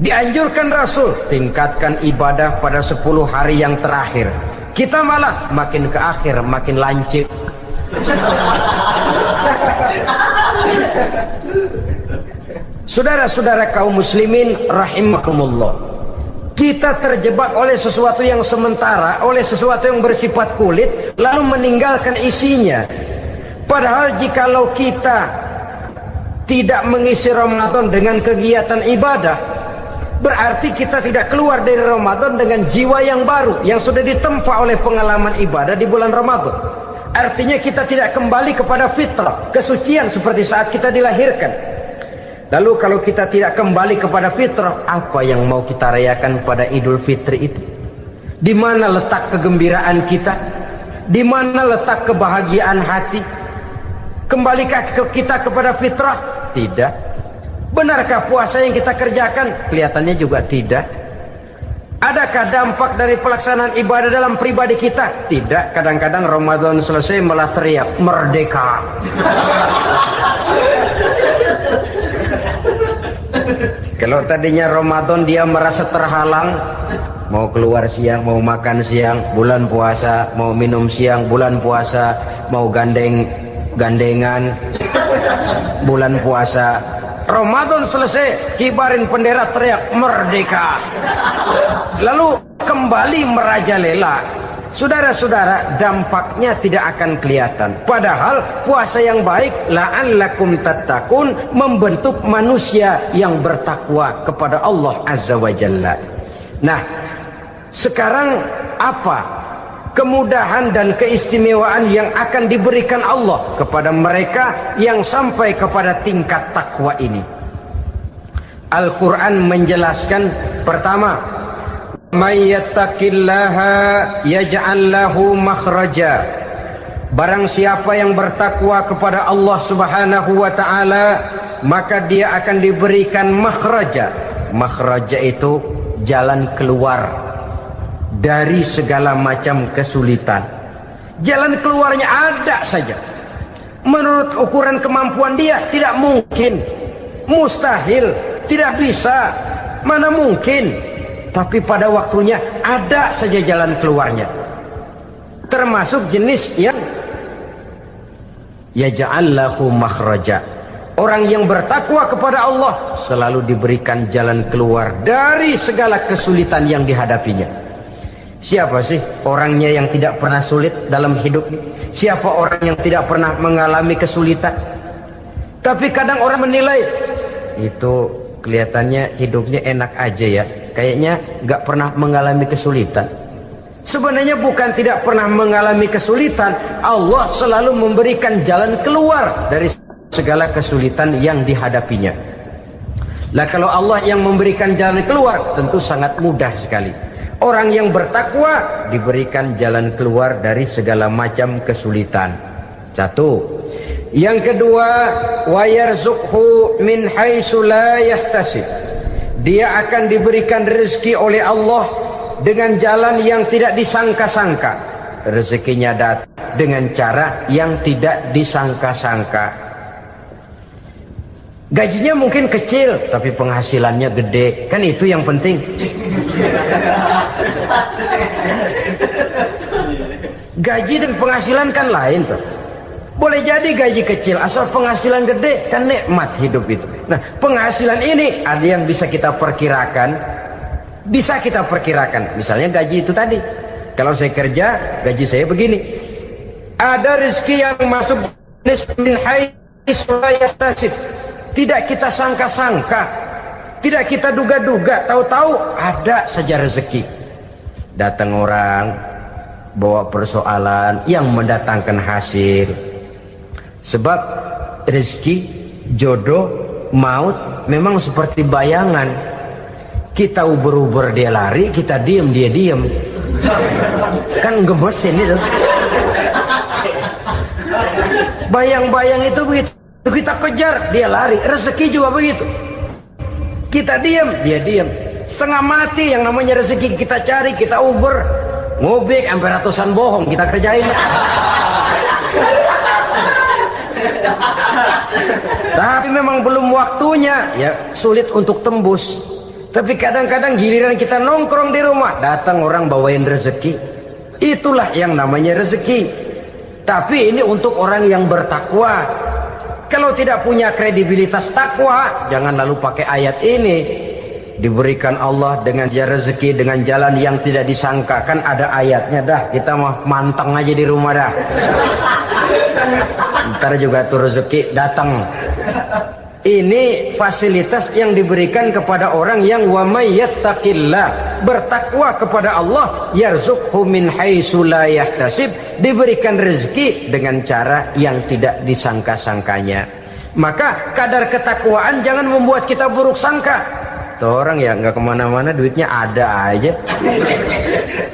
Dianjurkan Rasul, tingkatkan ibadah pada 10 hari yang terakhir. Kita malah makin ke akhir makin lancip. Saudara-saudara kaum muslimin rahimakumullah, kita terjebak oleh sesuatu yang sementara, oleh sesuatu yang bersifat kulit, lalu meninggalkan isinya. Padahal jikalau kita tidak mengisi Ramadan dengan kegiatan ibadah, berarti kita tidak keluar dari Ramadan dengan jiwa yang baru, yang sudah ditempa oleh pengalaman ibadah di bulan Ramadan. Artinya kita tidak kembali kepada fitrah, kesucian seperti saat kita dilahirkan. Lalu kalau kita tidak kembali kepada fitrah, apa yang mau kita rayakan pada Idul Fitri itu? Di mana letak kegembiraan kita? Di mana letak kebahagiaan hati? Kembalikah kita kepada fitrah? Tidak. Benarkah puasa yang kita kerjakan? Kelihatannya juga tidak. Adakah dampak dari pelaksanaan ibadah dalam pribadi kita? Tidak. Kadang-kadang Ramadan selesai malah teriak merdeka. Kalau tadinya Ramadan dia merasa terhalang, mau keluar siang, mau makan siang, bulan puasa, mau minum siang, bulan puasa, mau gandengan, bulan puasa. Ramadan selesai, kibarin bendera, teriak merdeka. Lalu kembali merajalela. Saudara-saudara, dampaknya tidak akan kelihatan. Padahal puasa yang baik, la'allakum tattaqun, membentuk manusia yang bertakwa kepada Allah Azza wa Jalla. Nah, sekarang apa kemudahan dan keistimewaan yang akan diberikan Allah kepada mereka yang sampai kepada tingkat takwa ini? Al-Quran menjelaskan, pertama, may yattaqillaha yaj'al lahu makhraja. Barang siapa yang bertakwa kepada Allah Subhanahu wa taala, maka dia akan diberikan makhraja. Makhraja itu jalan keluar dari segala macam kesulitan. Jalan keluarnya ada saja. Menurut ukuran kemampuan dia tidak mungkin, mustahil, tidak bisa, mana mungkin. Tapi pada waktunya ada saja jalan keluarnya. Termasuk jenis yang yaj'allahu makhraja. Orang yang bertakwa kepada Allah selalu diberikan jalan keluar dari segala kesulitan yang dihadapinya. Siapa sih orangnya yang tidak pernah sulit dalam hidup? Siapa orang yang tidak pernah mengalami kesulitan? Tapi kadang orang menilai, itu kelihatannya hidupnya enak aja ya, kayaknya nggak pernah mengalami kesulitan. Sebenarnya bukan tidak pernah mengalami kesulitan, Allah selalu memberikan jalan keluar dari segala kesulitan yang dihadapinya. Lah kalau Allah yang memberikan jalan keluar, tentu sangat mudah sekali. Orang yang bertakwa diberikan jalan keluar dari segala macam kesulitan. Satu. Yang kedua, wa yarzuqhu min haitsu la yahtasib. Dia akan diberikan rezeki oleh Allah dengan jalan yang tidak disangka-sangka. Rezekinya datang dengan cara yang tidak disangka-sangka. Gajinya mungkin kecil, tapi penghasilannya gede. Kan itu yang penting. Gaji dan penghasilan kan lain tuh. Boleh jadi gaji kecil, asal penghasilan gede, kan nikmat hidup itu. Nah, penghasilan ini ada yang bisa kita perkirakan. Bisa kita perkirakan. Misalnya gaji itu tadi. Kalau saya kerja, gaji saya begini. Ada rezeki yang masuk min haitsu la yahtasib. Tidak kita sangka-sangka, tidak kita duga-duga, tahu-tahu ada saja rezeki. Datang orang bawa persoalan yang mendatangkan hasil. Sebab rezeki, jodoh, maut memang seperti bayangan. Kita uber-uber dia lari, kita diem dia diem. Kan gemesin itu. Bayang-bayang itu begitu. Kita kejar, dia lari. Rezeki juga begitu. Kita diam, dia diam. Setengah mati yang namanya rezeki kita cari, kita uber. ngobek sampai ratusan bohong kita kerjain. Tapi memang belum waktunya, ya sulit untuk tembus. Tapi kadang-kadang giliran kita nongkrong di rumah, datang orang bawain rezeki. Itulah yang namanya rezeki. Tapi ini untuk orang yang bertakwa. Kalau tidak punya kredibilitas takwa, jangan lalu pakai ayat ini. Diberikan Allah dengan rezeki dengan jalan yang tidak disangka. Kan ada ayatnya dah, kita mah manteng aja di rumah dah. Ntar juga tuh rezeki datang. Ini fasilitas yang diberikan kepada orang yang wa may yattaqillah, bertakwa kepada Allah, yarzuqhu min haitsu la yahtasib, diberikan rezeki dengan cara yang tidak disangka-sangkanya. Maka kadar ketakwaan jangan membuat kita buruk sangka. Tuh orang ya nggak kemana-mana, duitnya ada aja.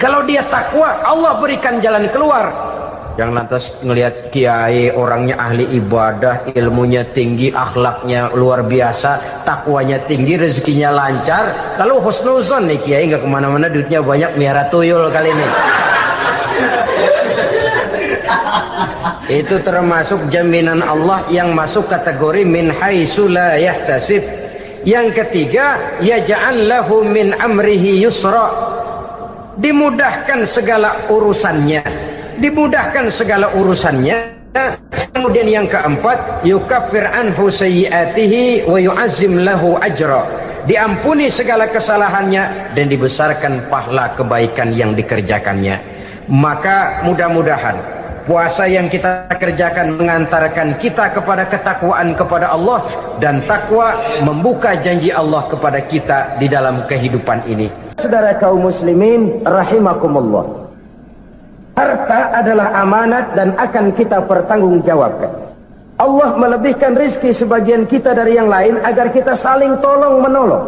Kalau dia takwa, Allah berikan jalan keluar. Yang lantas ngelihat kiai orangnya ahli ibadah, ilmunya tinggi, akhlaknya luar biasa, takwanya tinggi, rezekinya lancar, lalu husnuzon nih kiai nggak kemana-mana, duitnya banyak, miara tuyul kali ini. Itu termasuk jaminan Allah yang masuk kategori min haitsu la yahtasib. Yang ketiga, yaj'al lahu min amrihi yusra, dimudahkan segala urusannya. Dimudahkan segala urusannya. Kemudian yang keempat, yukaffir anhu sayyiatihi wa yu'azzim lahu ajra, diampuni segala kesalahannya dan dibesarkan pahala kebaikan yang dikerjakannya. Maka mudah-mudahan puasa yang kita kerjakan mengantarkan kita kepada ketakwaan kepada Allah, dan takwa membuka janji Allah kepada kita di dalam kehidupan ini. Saudara kaum muslimin rahimakumullah, harta adalah amanat dan akan kita pertanggungjawabkan. Allah melebihkan rizki sebagian kita dari yang lain agar kita saling tolong menolong,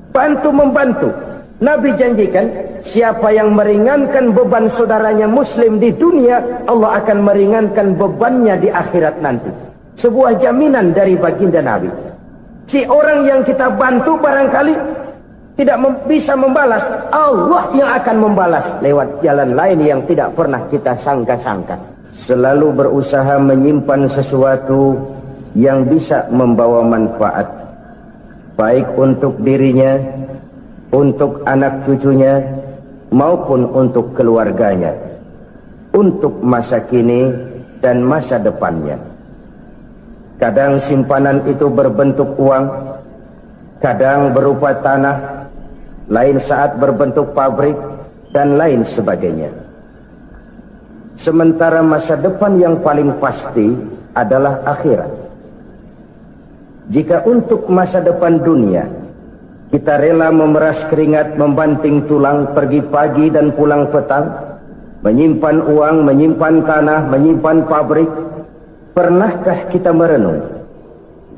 bantu membantu. Nabi janjikan, siapa yang meringankan beban saudaranya muslim di dunia, Allah akan meringankan bebannya di akhirat nanti. Sebuah jaminan dari baginda Nabi. Si orang yang kita bantu barangkali tidak bisa membalas, Allah yang akan membalas lewat jalan lain yang tidak pernah kita sangka-sangka. Selalu berusaha menyimpan sesuatu yang bisa membawa manfaat, baik untuk dirinya, untuk anak cucunya, maupun untuk keluarganya, untuk masa kini dan masa depannya. Kadang simpanan itu berbentuk uang, kadang berupa tanah, lain saat berbentuk pabrik, dan lain sebagainya. Sementara masa depan yang paling pasti adalah akhirat. Jika untuk masa depan dunia kita rela memeras keringat, membanting tulang, pergi pagi dan pulang petang, menyimpan uang, menyimpan tanah, menyimpan pabrik, pernahkah kita merenung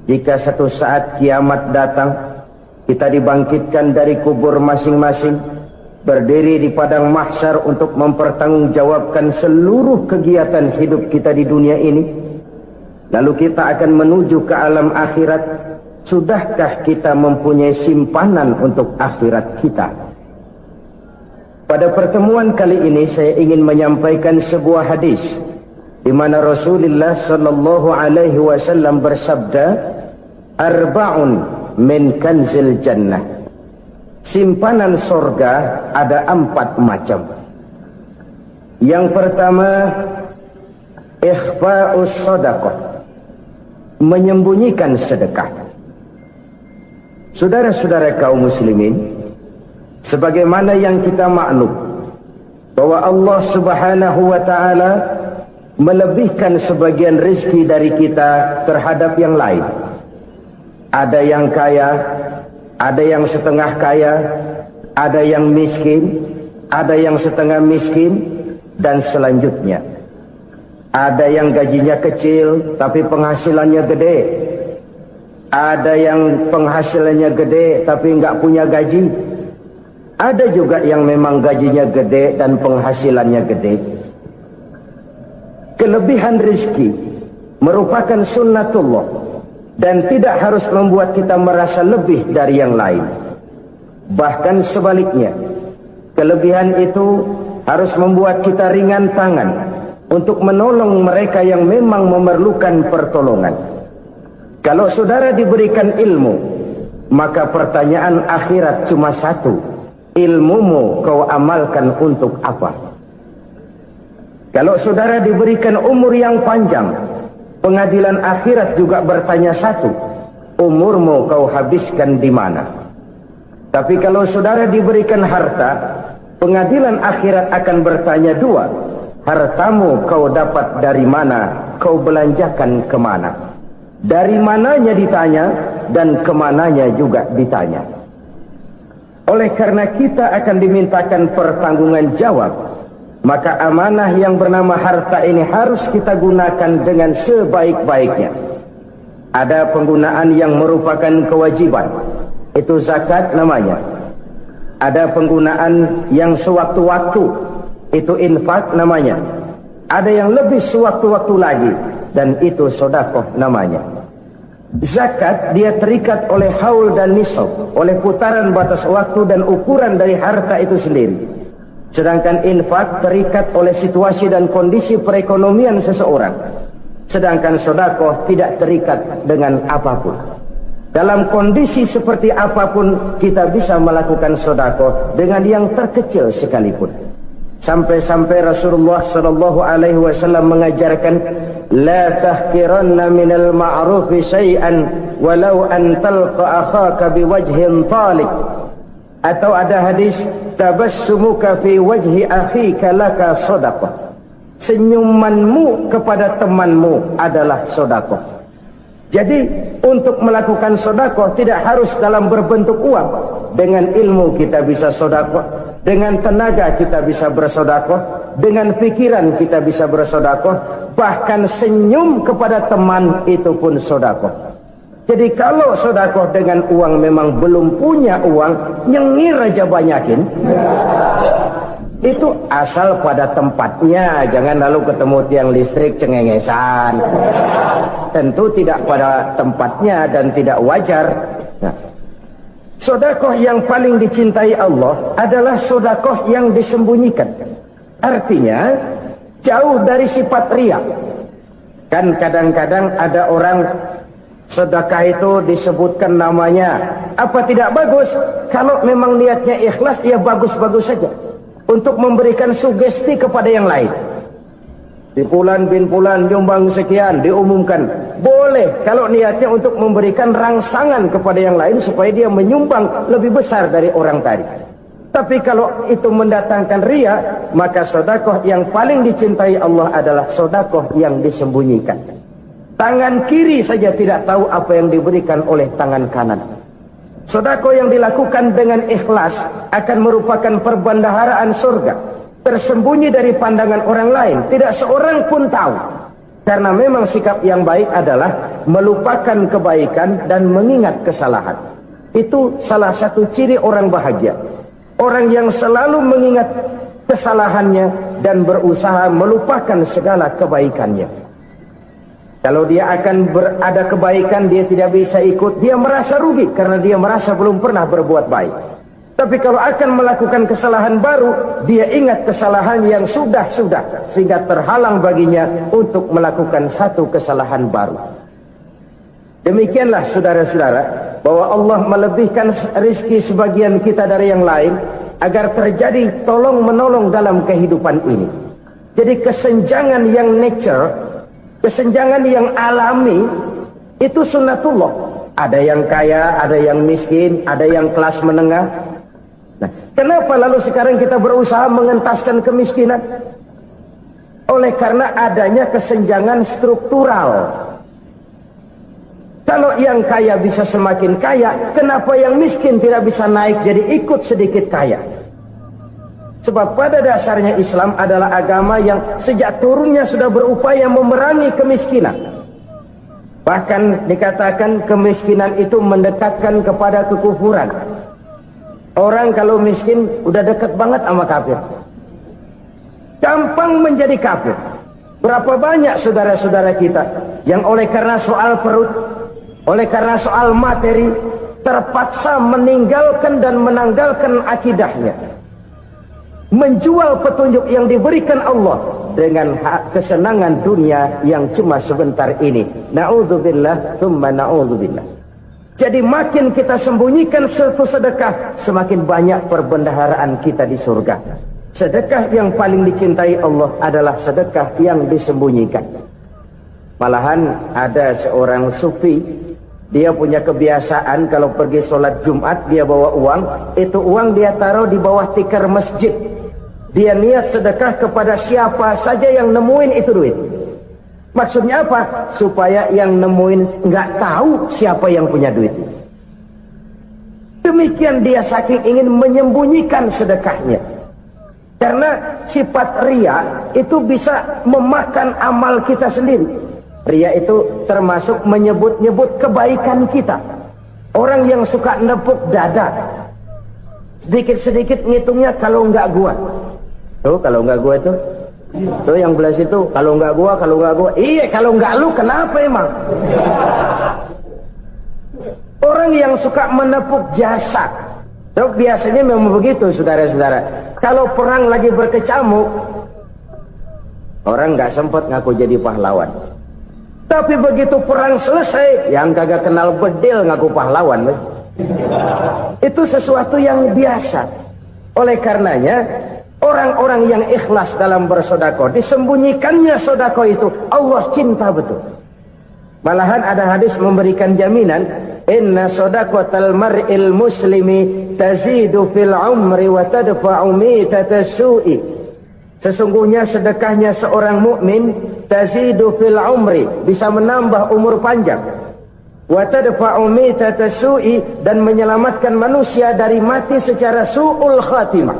jika satu saat kiamat datang, kita dibangkitkan dari kubur masing-masing, berdiri di padang mahsyar untuk mempertanggungjawabkan seluruh kegiatan hidup kita di dunia ini. Lalu kita akan menuju ke alam akhirat. Sudahkah kita mempunyai simpanan untuk akhirat kita? Pada pertemuan kali ini saya ingin menyampaikan sebuah hadis di mana Rasulullah sallallahu alaihi wasallam bersabda, arba'un min kanzil jannah, simpanan sorga ada 4 macam. Yang pertama, ikhfa'us sadaqah, menyembunyikan sedekah. Saudara-saudara kaum muslimin, sebagaimana yang kita maklum bahwa Allah subhanahu wa ta'ala melebihkan sebagian rezeki dari kita terhadap yang lain. Ada yang kaya, ada yang setengah kaya, ada yang miskin, ada yang setengah miskin, dan selanjutnya. Ada yang gajinya kecil tapi penghasilannya gede. Ada yang penghasilannya gede tapi nggak punya gaji. Ada juga yang memang gajinya gede dan penghasilannya gede. Kelebihan rezeki merupakan sunnatullah dan tidak harus membuat kita merasa lebih dari yang lain. Bahkan sebaliknya, kelebihan itu harus membuat kita ringan tangan untuk menolong mereka yang memang memerlukan pertolongan. Kalau saudara diberikan ilmu, maka pertanyaan akhirat cuma satu: ilmumu kau amalkan untuk apa? Kalau saudara diberikan umur yang panjang, pengadilan akhirat juga bertanya satu: umurmu kau habiskan di mana? Tapi kalau saudara diberikan harta, pengadilan akhirat akan bertanya dua: hartamu kau dapat dari mana, kau belanjakan kemana? Dari mananya ditanya, dan kemananya juga ditanya. Oleh karena kita akan dimintakan pertanggungan jawab, maka amanah yang bernama harta ini harus kita gunakan dengan sebaik-baiknya. Ada penggunaan yang merupakan kewajiban, itu zakat namanya. Ada penggunaan yang sewaktu-waktu, itu infak namanya. Ada yang lebih sewaktu-waktu lagi, dan itu sedekah namanya. Zakat dia terikat oleh haul dan nisab, oleh putaran batas waktu dan ukuran dari harta itu sendiri. Sedangkan infak terikat oleh situasi dan kondisi perekonomian seseorang. Sedangkan sedekah tidak terikat dengan apapun. Dalam kondisi seperti apapun kita bisa melakukan sedekah dengan yang terkecil sekalipun. Sampai-sampai Rasulullah sallallahu alaihi wasallam mengajarkan, la tahqiranna minal ma'rufi syai'an walau an talqa akhaka biwajhin talik. Atau ada hadis, tabassumuka fi wajhi akhika laka sedekah. Senyumanmu kepada temanmu adalah sedekah. Jadi untuk melakukan sedekah tidak harus dalam berbentuk uang. Dengan ilmu kita bisa sedekah, dengan tenaga kita bisa bersedekah, dengan pikiran kita bisa bersedekah, bahkan senyum kepada teman itu pun sedekah. Jadi kalau sedekah dengan uang memang belum punya uang, nyengir aja banyakin. Itu asal pada tempatnya, jangan lalu ketemu tiang listrik cengengesan. Tentu tidak pada tempatnya dan tidak wajar. Nah, sedekah yang paling dicintai Allah adalah sedekah yang disembunyikan. Artinya jauh dari sifat riya. Kan kadang-kadang ada orang sedekah itu disebutkan namanya. Apa tidak bagus? Kalau memang niatnya ikhlas, ya bagus-bagus saja. Untuk memberikan sugesti kepada yang lain. Di Fulan bin Fulan nyumbang sekian, diumumkan. Boleh kalau niatnya untuk memberikan rangsangan kepada yang lain supaya dia menyumbang lebih besar dari orang tadi. Tapi kalau itu mendatangkan riya, maka sedekah yang paling dicintai Allah adalah sedekah yang disembunyikan. Tangan kiri saja tidak tahu apa yang diberikan oleh tangan kanan. Sedekah yang dilakukan dengan ikhlas akan merupakan perbendaharaan surga, tersembunyi dari pandangan orang lain, tidak seorang pun tahu. Karena memang sikap yang baik adalah melupakan kebaikan dan mengingat kesalahan. Itu salah satu ciri orang bahagia. Orang yang selalu mengingat kesalahannya dan berusaha melupakan segala kebaikannya. Kalau dia akan ada kebaikan, dia tidak bisa ikut, dia merasa rugi karena dia merasa belum pernah berbuat baik. Tapi kalau akan melakukan kesalahan baru, dia ingat kesalahan yang sudah-sudah, sehingga terhalang baginya untuk melakukan satu kesalahan baru. Demikianlah saudara-saudara, bahwa Allah melebihkan rizki sebagian kita dari yang lain, agar terjadi tolong-menolong dalam kehidupan ini. Jadi kesenjangan yang nature, kesenjangan yang alami, itu sunnatullah. Ada yang kaya, ada yang miskin, ada yang kelas menengah. Nah, kenapa lalu sekarang kita berusaha mengentaskan kemiskinan? Oleh karena adanya kesenjangan struktural. Kalau yang kaya bisa semakin kaya, kenapa yang miskin tidak bisa naik jadi ikut sedikit kaya? Sebab pada dasarnya Islam adalah agama yang sejak turunnya sudah berupaya memerangi kemiskinan. Bahkan dikatakan kemiskinan itu mendekatkan kepada kekufuran. Orang kalau miskin udah dekat banget sama kafir. Gampang menjadi kafir. Berapa banyak saudara-saudara kita yang oleh karena soal perut, oleh karena soal materi, terpaksa meninggalkan dan menanggalkan akidahnya. menjual petunjuk yang diberikan Allah dengan kesenangan dunia yang cuma sebentar ini. Na'udzubillah thumma na'udzubillah. Jadi makin kita sembunyikan satu sedekah, semakin banyak perbendaharaan kita di surga. Sedekah yang paling dicintai Allah adalah sedekah yang disembunyikan. Malahan ada seorang sufi, dia punya kebiasaan kalau pergi sholat Jumat dia bawa uang, itu uang dia taruh di bawah tikar masjid. Dia niat sedekah kepada siapa saja yang nemuin itu duit. Maksudnya apa? Supaya yang nemuin nggak tahu siapa yang punya duit. Demikian dia saking ingin menyembunyikan sedekahnya. Karena sifat riya itu bisa memakan amal kita sendiri. Riya itu termasuk menyebut-nyebut kebaikan kita. Orang yang suka nepuk dada, sedikit-sedikit ngitungnya kalau nggak gua. Tuh kalau nggak gua tuh yang belah situ, kalau nggak gua. Iya kalau nggak lu kenapa emang? Orang yang suka menepuk jasa, tuh biasanya memang begitu saudara-saudara. Kalau perang lagi berkecamuk, orang nggak sempat ngaku jadi pahlawan. Tapi begitu perang selesai, yang kagak kenal bedil ngaku pahlawan, mas. Itu sesuatu yang biasa. Oleh karenanya, orang-orang yang ikhlas dalam bersedekah, disembunyikannya sedekah itu, Allah cinta betul. Malahan ada hadis memberikan jaminan, inna shadaqatal mar'il muslimi tazidu fil umri wa tadfa'u mitatas su'i. Sesungguhnya sedekahnya seorang mukmin tazidu fil umri, bisa menambah umur panjang, wa tadfa'u mitatas su'i, dan menyelamatkan manusia dari mati secara su'ul khatimah.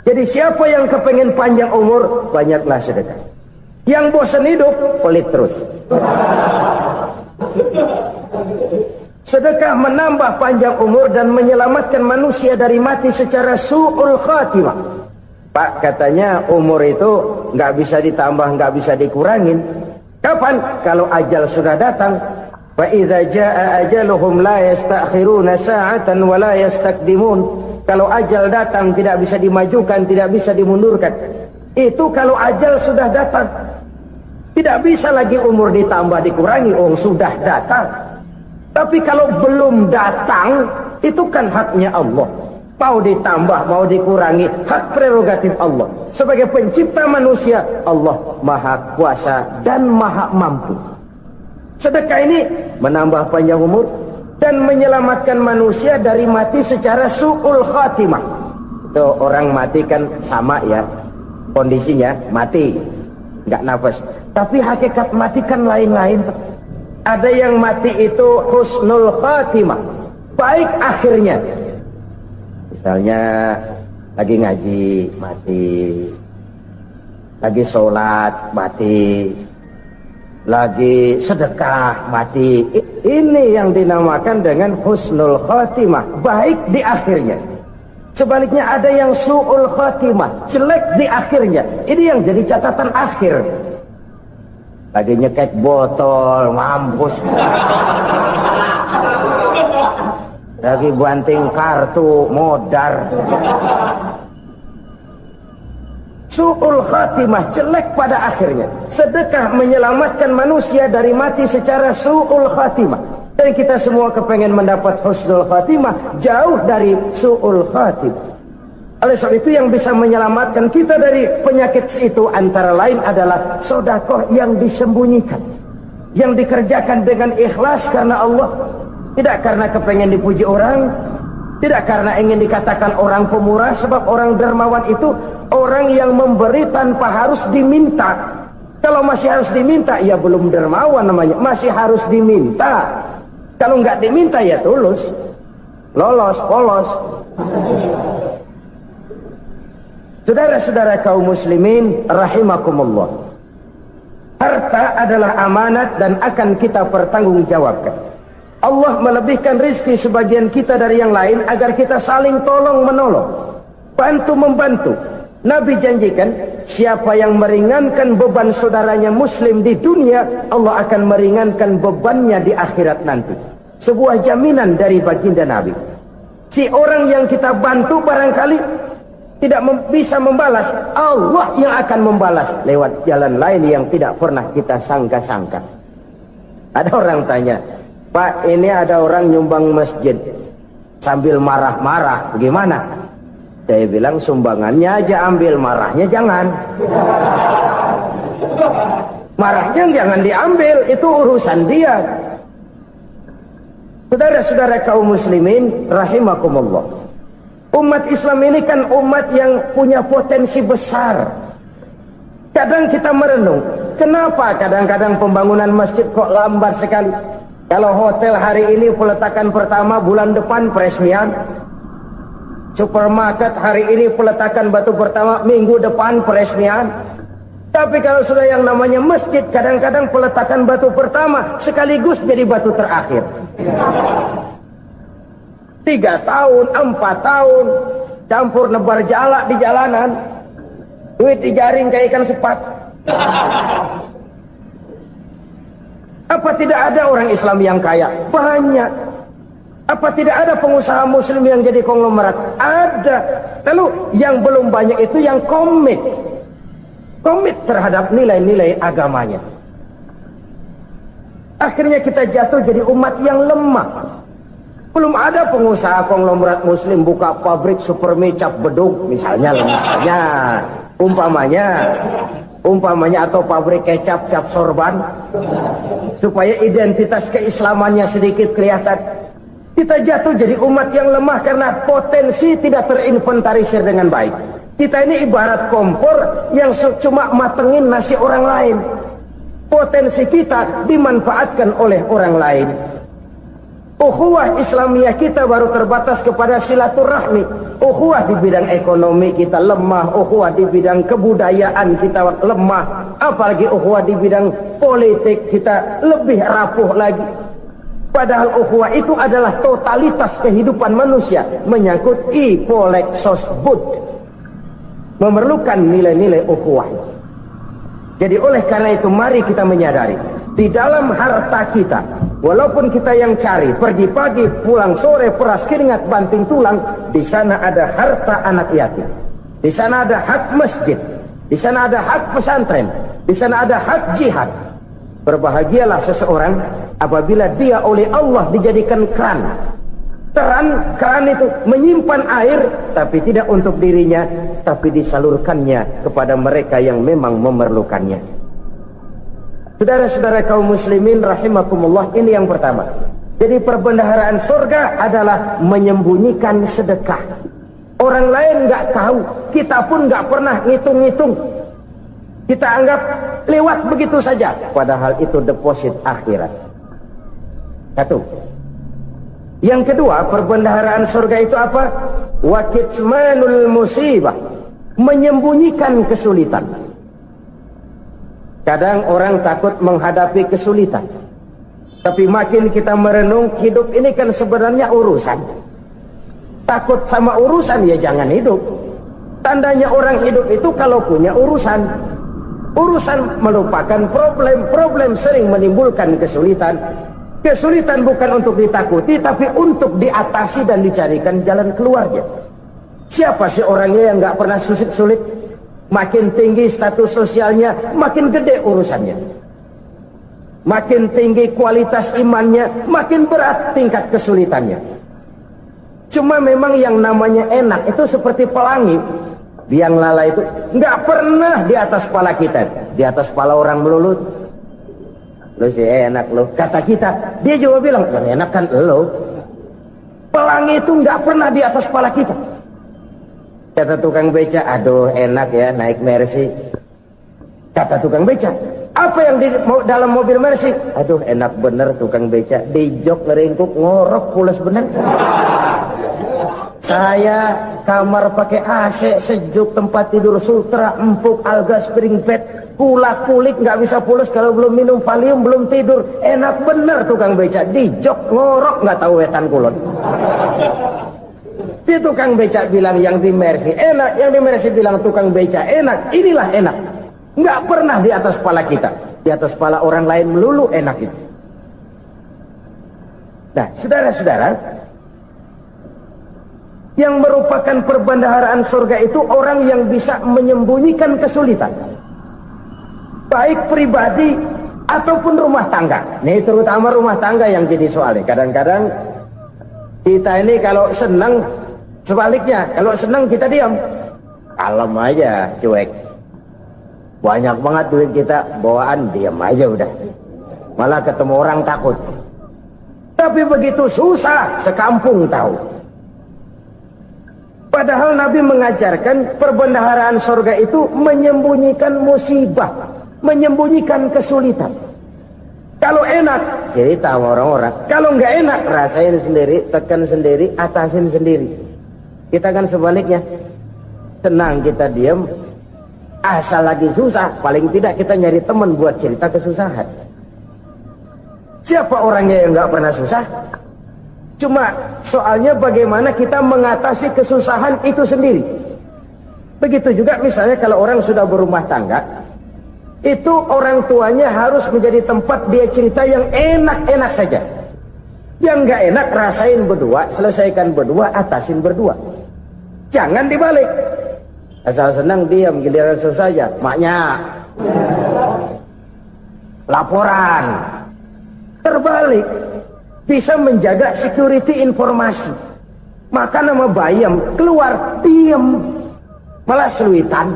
Jadi siapa yang kepengen panjang umur, banyaklah sedekah. Yang bosan hidup, pelit terus. Sedekah menambah panjang umur dan menyelamatkan manusia dari mati secara su'ul khatimah. Pak, katanya umur itu nggak bisa ditambah, nggak bisa dikurangin. Kapan? Kalau ajal sudah datang. Fa idza jaa ajaluhum la yastakhiruna sa'atan wa la yastaqdimun. Kalau ajal datang tidak bisa dimajukan, tidak bisa dimundurkan. Itu kalau ajal sudah datang. Tidak bisa lagi umur ditambah dikurangi, sudah datang. Tapi kalau belum datang, itu kan haknya Allah. Mau ditambah, mau dikurangi, hak prerogatif Allah. Sebagai pencipta manusia, Allah Maha Kuasa dan Maha Mampu. Sedekah ini menambah panjang umur dan menyelamatkan manusia dari mati secara su'ul khatimah. Itu orang mati kan sama ya, kondisinya mati, nggak nafas. Tapi hakikat mati kan lain-lain. Ada yang mati itu husnul khatimah, baik akhirnya. Misalnya lagi ngaji mati, lagi sholat mati, lagi sedekah mati. Ini yang dinamakan dengan husnul khatimah, baik di akhirnya. Sebaliknya ada yang su'ul khatimah, jelek di akhirnya. Ini yang jadi catatan akhir. Lagi nyekek botol, mampus. Lagi banting kartu, modar. Su'ul khatimah, jelek pada akhirnya. Sedekah menyelamatkan manusia dari mati secara su'ul khatimah. Dan kita semua kepengen mendapat husnul khatimah, jauh dari su'ul khatimah. Oleh sebab itu yang bisa menyelamatkan kita dari penyakit itu antara lain adalah sedekah yang disembunyikan, yang dikerjakan dengan ikhlas karena Allah. Tidak karena kepengen dipuji orang, tidak karena ingin dikatakan orang pemurah, sebab orang dermawan itu orang yang memberi tanpa harus diminta. Kalau masih harus diminta, ya belum dermawan namanya, masih harus diminta. Kalau nggak diminta ya tulus, lolos, polos. Saudara-saudara kaum muslimin rahimakumullah, harta adalah amanat dan akan kita pertanggungjawabkan. Allah melebihkan rizki sebagian kita dari yang lain agar kita saling tolong menolong, bantu membantu. Nabi janjikan, siapa yang meringankan beban saudaranya muslim di dunia, Allah akan meringankan bebannya di akhirat nanti. Sebuah jaminan dari baginda Nabi. Si orang yang kita bantu barangkali tidak bisa membalas, Allah yang akan membalas lewat jalan lain yang tidak pernah kita sangka-sangka. Ada orang tanya, Pak, ini ada orang nyumbang masjid sambil marah-marah, gimana? Saya bilang sumbangannya aja ambil, marahnya jangan. Marahnya jangan diambil, itu urusan dia. Saudara-saudara kaum muslimin rahimakumullah, umat Islam ini kan umat yang punya potensi besar. Kadang kita merenung, kenapa kadang-kadang pembangunan masjid kok lambat sekali? Kalau hotel hari ini peletakan pertama, bulan depan peresmian. Supermarket hari ini peletakan batu pertama, minggu depan peresmian. Tapi kalau sudah yang namanya masjid, kadang-kadang peletakan batu pertama sekaligus jadi batu terakhir. 3 tahun, 4 tahun, campur nebar jalak di jalanan, duit dijaring kayak ikan sepat. Apa tidak ada orang Islam yang kaya? Banyak. Apa tidak ada pengusaha muslim yang jadi konglomerat? Ada. Lalu yang belum banyak itu yang komit terhadap nilai-nilai agamanya. Akhirnya kita jatuh jadi umat yang lemah. Belum ada pengusaha konglomerat muslim buka pabrik supermi cap beduk misalnya umpamanya atau pabrik kecap cap sorban supaya identitas keislamannya sedikit kelihatan. Kita jatuh jadi umat yang lemah karena potensi tidak terinventarisir dengan baik. Kita ini ibarat kompor yang cuma matengin nasi orang lain. Potensi kita dimanfaatkan oleh orang lain. Ukhuwah Islamiyah kita baru terbatas kepada silaturahmi. Ukhuwah di bidang ekonomi kita lemah, ukhuwah di bidang kebudayaan kita lemah, apalagi ukhuwah di bidang politik kita lebih rapuh lagi. Padahal ukhuwah itu adalah totalitas kehidupan manusia, menyangkut ipolek sosbud, memerlukan nilai-nilai ukhuwah. Jadi oleh karena itu mari kita menyadari, di dalam harta kita, walaupun kita yang cari, pergi pagi, pulang sore, peras keringat, banting tulang, di sana ada harta anak yatim, di sana ada hak masjid, di sana ada hak pesantren, di sana ada hak jihad. Berbahagialah seseorang apabila dia oleh Allah dijadikan keran. Keran itu menyimpan air, tapi tidak untuk dirinya, tapi disalurkannya kepada mereka yang memang memerlukannya. Saudara-saudara kaum muslimin rahimakumullah, ini yang pertama. Jadi perbendaharaan surga adalah menyembunyikan sedekah. Orang lain nggak tahu, kita pun nggak pernah ngitung-ngitung. Kita anggap lewat begitu saja, padahal itu deposit akhirat. Satu. Yang kedua, perbendaharaan surga itu apa? Wa kitmanul musibah, menyembunyikan kesulitan. Kadang orang takut menghadapi kesulitan, tapi makin kita merenung, hidup ini kan sebenarnya urusan. Takut sama urusan ya jangan hidup. Tandanya orang hidup itu kalau punya urusan. Urusan melupakan problem, problem sering menimbulkan kesulitan. Kesulitan bukan untuk ditakuti, tapi untuk diatasi dan dicarikan jalan keluarnya. Siapa sih orangnya yang nggak pernah sulit-sulit? Makin tinggi status sosialnya, makin gede urusannya. Makin tinggi kualitas imannya, makin berat tingkat kesulitannya. Cuma memang yang namanya enak itu seperti pelangi. Biang lala itu nggak pernah di atas kepala kita, di atas kepala orang melulu. Lo sih enak lo, kata kita. Dia juga bilang yang enak kan lo. Pelangi itu nggak pernah di atas kepala kita. Kata tukang beca, aduh enak ya naik Mercy. Kata tukang beca, apa yang di dalam mobil Mercy? Aduh enak bener tukang beca, di jok ngeringkuk ngorok pules bener. Saya kamar pakai AC sejuk, tempat tidur sutra empuk, alga spring bed, kulak kulik nggak bisa pules kalau belum minum Valium, belum tidur. Enak bener tukang beca, di jok ngorok nggak tahu wetan kulon. Si tukang beca bilang yang di Mercy enak, yang di Mercy bilang tukang beca enak. Inilah enak, nggak pernah di atas kepala kita, di atas kepala orang lain melulu enak itu. Nah saudara-saudara, Yang merupakan perbendaharaan surga itu orang yang bisa menyembunyikan kesulitan, baik pribadi ataupun rumah tangga. Nih terutama rumah tangga yang jadi soalnya. Kadang-kadang kita ini kalau senang, sebaliknya kalau senang kita diam, kalem aja, cuek. Banyak banget duit kita, bawaan diam aja udah. Malah ketemu orang takut. Tapi begitu susah, sekampung tahu. Padahal Nabi mengajarkan perbendaharaan surga itu menyembunyikan musibah, menyembunyikan kesulitan. Kalau enak, cerita sama orang-orang. Kalau nggak enak, rasain sendiri, tekan sendiri, atasin sendiri. Kita kan sebaliknya. Tenang kita diam, asal lagi susah, paling tidak kita nyari teman buat cerita kesusahan. Siapa orangnya yang nggak pernah susah? Cuma soalnya bagaimana kita mengatasi kesusahan itu sendiri. Begitu juga misalnya kalau orang sudah berumah tangga, itu orang tuanya harus menjadi tempat dia cerita yang enak-enak saja. Yang nggak enak rasain berdua, selesaikan berdua, atasin berdua. Jangan dibalik. Asal senang diam, giliran susah saja. Maknya laporan. Terbalik. Bisa menjaga security informasi. Makan sama bayam, keluar diam, malah seluitan.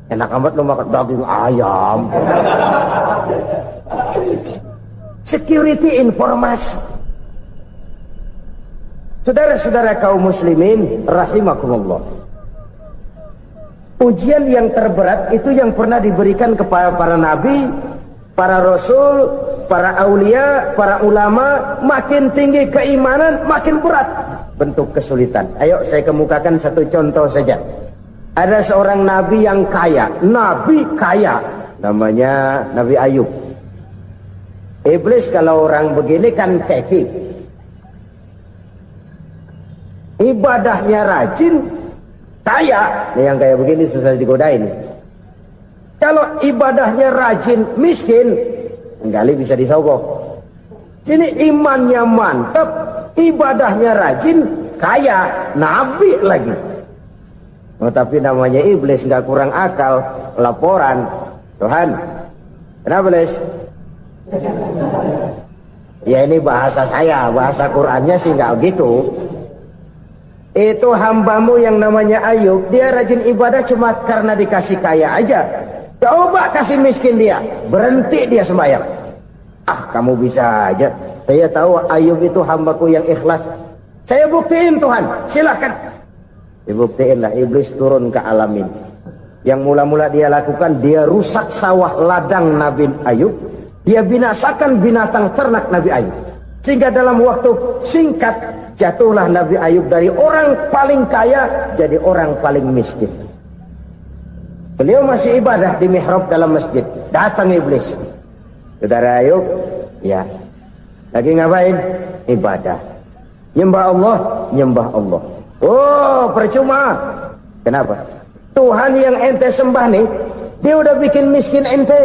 Enak amat lo makan daging ayam. Security informasi. Saudara-saudara kaum muslimin rahimakumullah, ujian yang terberat itu yang pernah diberikan kepada para nabi, para rasul, para aulia, para ulama. Makin tinggi keimanan, makin berat bentuk kesulitan. Ayo saya kemukakan satu contoh saja. Ada seorang nabi yang kaya, nabi kaya, namanya Nabi Ayub. Iblis kalau orang begini kan keki, ibadahnya rajin, kaya. Yang kayak begini susah digodain. Kalau ibadahnya rajin, miskin, kali bisa disogok. Sini imannya mantap, ibadahnya rajin, kaya, nabi lagi. Oh, tapi namanya iblis, nggak kurang akal. Laporan, Tuhan, kenapa iblis? Ya ini bahasa saya, bahasa Qurannya sih nggak gitu. Itu hambamu yang namanya Ayub, dia rajin ibadah cuma karena dikasih kaya aja. Coba kasih miskin dia, berhenti dia sembahyang. Ah, kamu bisa aja. Saya tahu Ayub itu hambaku yang ikhlas. Saya buktiin Tuhan, silahkan. Dibuktiinlah, iblis turun ke alamin. Yang mula-mula dia lakukan, dia rusak sawah ladang Nabi Ayub. Dia binasakan binatang ternak Nabi Ayub. Sehingga dalam waktu singkat, jatuhlah Nabi Ayub dari orang paling kaya jadi orang paling miskin. Beliau masih ibadah di mihrab dalam masjid. Datang iblis. Saudara Ayub, ya, lagi ngapain? Ibadah. Nyembah Allah, nyembah Allah. Oh, percuma. Kenapa? Tuhan yang ente sembah nih, dia udah bikin miskin ente.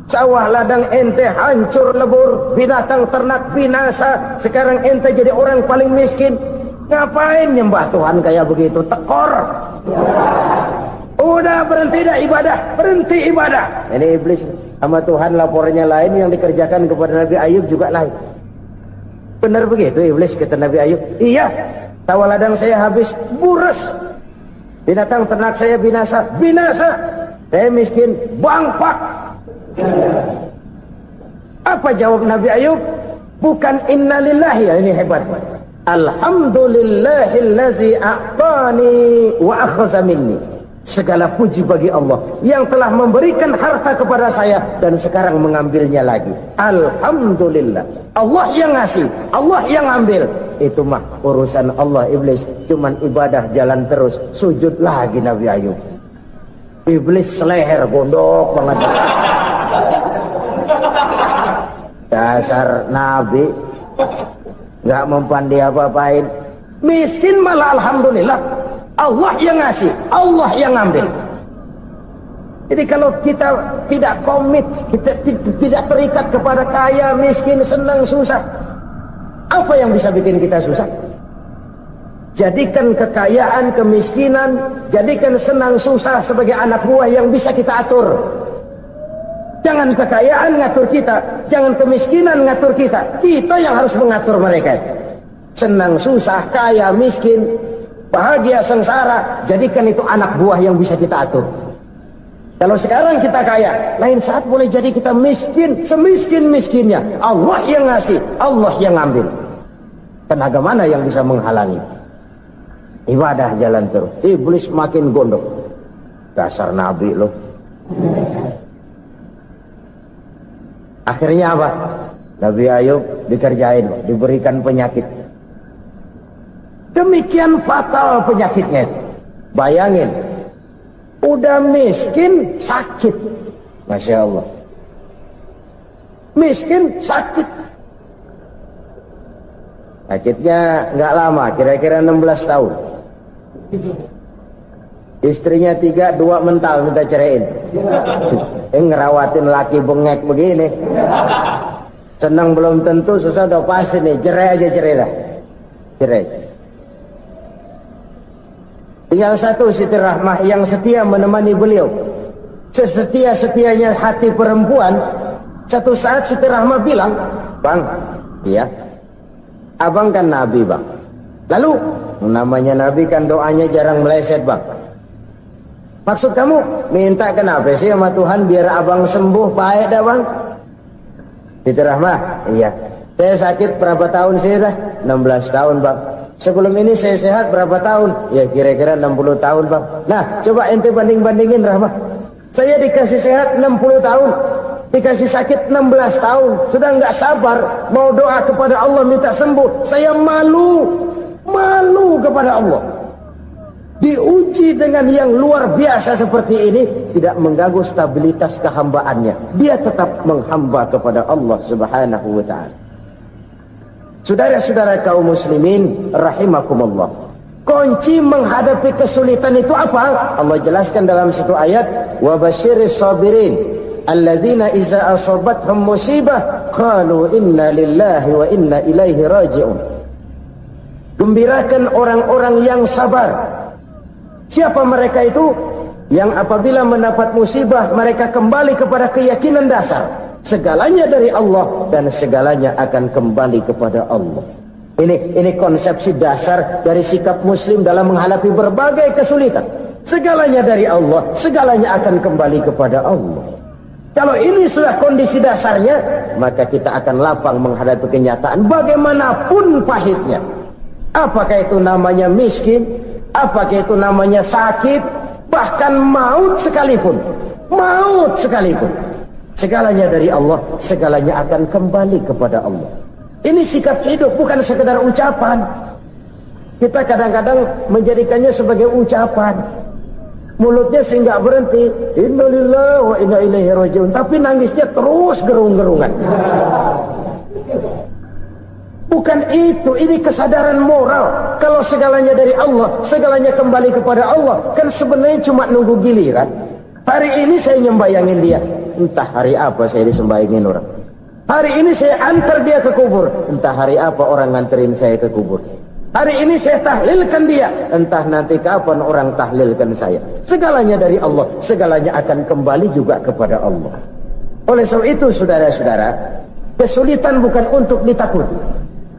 Sawah ladang ente hancur lebur, binatang ternak binasa. Sekarang ente jadi orang paling miskin. Ngapain nyembah Tuhan kayak begitu? Tekor. Udah berhenti dah ibadah, berhenti ibadah. Ini iblis sama Tuhan laporannya lain, yang dikerjakan kepada Nabi Ayub juga lain. Benar begitu iblis kata Nabi Ayub? Iya, sawah ladang saya habis, buras. Binatang ternak saya binasa, binasa. Saya miskin, bangpak. Apa jawab Nabi Ayub? Bukan innalillahi, ya ini hebat. Alhamdulillahillazi a'tani wa akhza minni. Segala puji bagi Allah yang telah memberikan harta kepada saya dan sekarang mengambilnya lagi. Alhamdulillah. Allah yang ngasih, Allah yang ambil. Itu mah urusan Allah. Iblis cuman ibadah jalan terus, sujud lagi Nabi Ayub. Iblis seleher gondok banget. Dasar Nabi nggak mempan dia apa-apain. Miskin malah alhamdulillah. Allah yang ngasih, Allah yang ambil. Jadi kalau kita tidak komit, kita tidak terikat kepada kaya, miskin, senang, susah, apa yang bisa bikin kita susah? Jadikan kekayaan, kemiskinan, jadikan senang susah sebagai anak buah yang bisa kita atur. Jangan kekayaan ngatur kita, jangan kemiskinan ngatur kita. Kita yang harus mengatur mereka. Senang susah, kaya, miskin, bahagia, sengsara, jadikan itu anak buah yang bisa kita atur. Kalau sekarang kita kaya, lain saat boleh jadi kita miskin, semiskin-miskinnya. Allah yang ngasih, Allah yang ngambil. Tenaga mana yang bisa menghalangi? Ibadah jalan terus. Iblis makin gondok. Dasar Nabi loh. Akhirnya apa? Nabi Ayub dikerjain, diberikan penyakit. Demikian fatal penyakitnya. Bayangin, udah miskin, sakit. Masya Allah. Miskin, sakit. Sakitnya nggak lama, kira-kira 16 tahun. Istrinya 3, 2 mental minta ceraiin. Ngerawatin laki bengek begini. Senang belum tentu, susah udah pasti nih. Cerai aja, cerai dah. Cerai. Tinggal satu Siti Rahmah yang setia menemani beliau. Sesetia-setianya hati perempuan. Satu saat Siti Rahmah bilang, "Bang, iya, abang kan Nabi, Bang. Lalu, namanya Nabi kan doanya jarang meleset, Bang. Maksud kamu minta kenapa sih sama Tuhan biar abang sembuh baik dah, Bang?" Siti Rahmah, "Iya. Saya sakit berapa tahun sih dah?" 16 tahun, Bang. "Sebelum ini saya sehat berapa tahun?" "Ya kira-kira 60 tahun, Bang." "Nah, coba ente banding-bandingin, Rahmah. Saya dikasih sehat 60 tahun, dikasih sakit 16 tahun. Sudah nggak sabar mau doa kepada Allah minta sembuh. Saya malu kepada Allah. Diuji dengan yang luar biasa seperti ini, tidak mengganggu stabilitas kehambaannya. Dia tetap menghamba kepada Allah Subhanahu wa ta'ala." Saudara-saudara kaum muslimin rahimakumullah, kunci menghadapi kesulitan itu apa? Allah jelaskan dalam satu ayat, "Wa basyiris sabirin alladzina idza asabathum musibah qalu inna lillahi wa inna ilaihi raji'un." Gembirakan orang-orang yang sabar. Siapa mereka itu? Yang apabila mendapat musibah mereka kembali kepada keyakinan dasar, segalanya dari Allah dan segalanya akan kembali kepada Allah. Ini konsepsi dasar dari sikap muslim dalam menghadapi berbagai kesulitan. Segalanya dari Allah, segalanya akan kembali kepada Allah. Kalau ini sudah kondisi dasarnya, maka kita akan lapang menghadapi kenyataan bagaimanapun pahitnya. Apakah itu namanya miskin, apakah itu namanya sakit, bahkan maut sekalipun. Maut sekalipun. Segalanya dari Allah, segalanya akan kembali kepada Allah. Ini sikap hidup, bukan sekedar ucapan. Kita kadang-kadang menjadikannya sebagai ucapan. Mulutnya sih nggak berhenti, innalillahi wa inna ilaihi raji'un, tapi nangisnya terus gerung-gerungan. Bukan itu, ini kesadaran moral. Kalau segalanya dari Allah, segalanya kembali kepada Allah, kan sebenarnya cuma nunggu giliran. Hari ini saya nyembayangin dia, entah hari apa saya disembayangin orang. Hari ini saya antar dia ke kubur, entah hari apa orang nganterin saya ke kubur. Hari ini saya tahlilkan dia, entah nanti kapan orang tahlilkan saya. Segalanya dari Allah, segalanya akan kembali juga kepada Allah. Oleh sebab itu saudara-saudara, kesulitan bukan untuk ditakuti.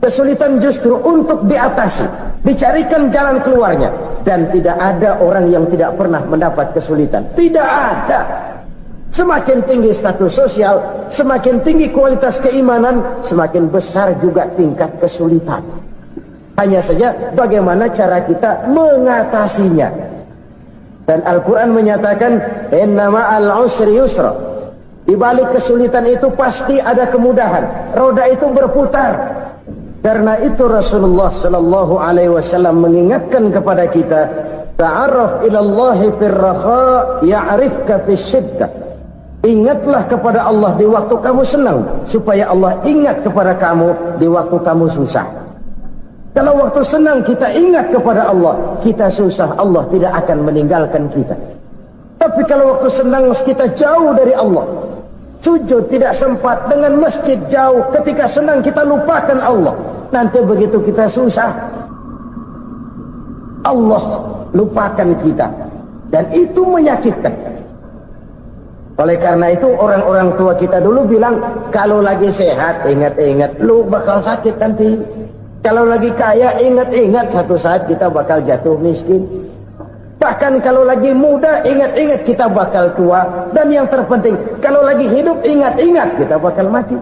Kesulitan justru untuk diatasi, dicarikan jalan keluarnya. Dan tidak ada orang yang tidak pernah mendapat kesulitan. Tidak ada. Semakin tinggi status sosial, semakin tinggi kualitas keimanan, semakin besar juga tingkat kesulitan. Hanya saja bagaimana cara kita mengatasinya. Dan Al-Quran menyatakan, "Inna ma'al usri yusra." Di balik kesulitan itu pasti ada kemudahan. Roda itu berputar. Karena itu Rasulullah sallallahu alaihi wasallam mengingatkan kepada kita, "Ta'arraf ila Allahi fir raha ya'rifka fis shiddah." Ingatlah kepada Allah di waktu kamu senang, supaya Allah ingat kepada kamu di waktu kamu susah. Kalau waktu senang kita ingat kepada Allah, kita susah, Allah tidak akan meninggalkan kita. Tapi kalau waktu senang kita jauh dari Allah, sujud tidak sempat, dengan masjid jauh, ketika senang kita lupakan Allah, nanti begitu kita susah, Allah lupakan kita, dan itu menyakitkan. Oleh karena itu orang-orang tua kita dulu bilang, kalau lagi sehat ingat-ingat lu bakal sakit nanti. Kalau lagi kaya ingat-ingat satu saat kita bakal jatuh miskin. Bahkan kalau lagi muda ingat-ingat kita bakal tua. Dan yang terpenting kalau lagi hidup ingat-ingat kita bakal mati.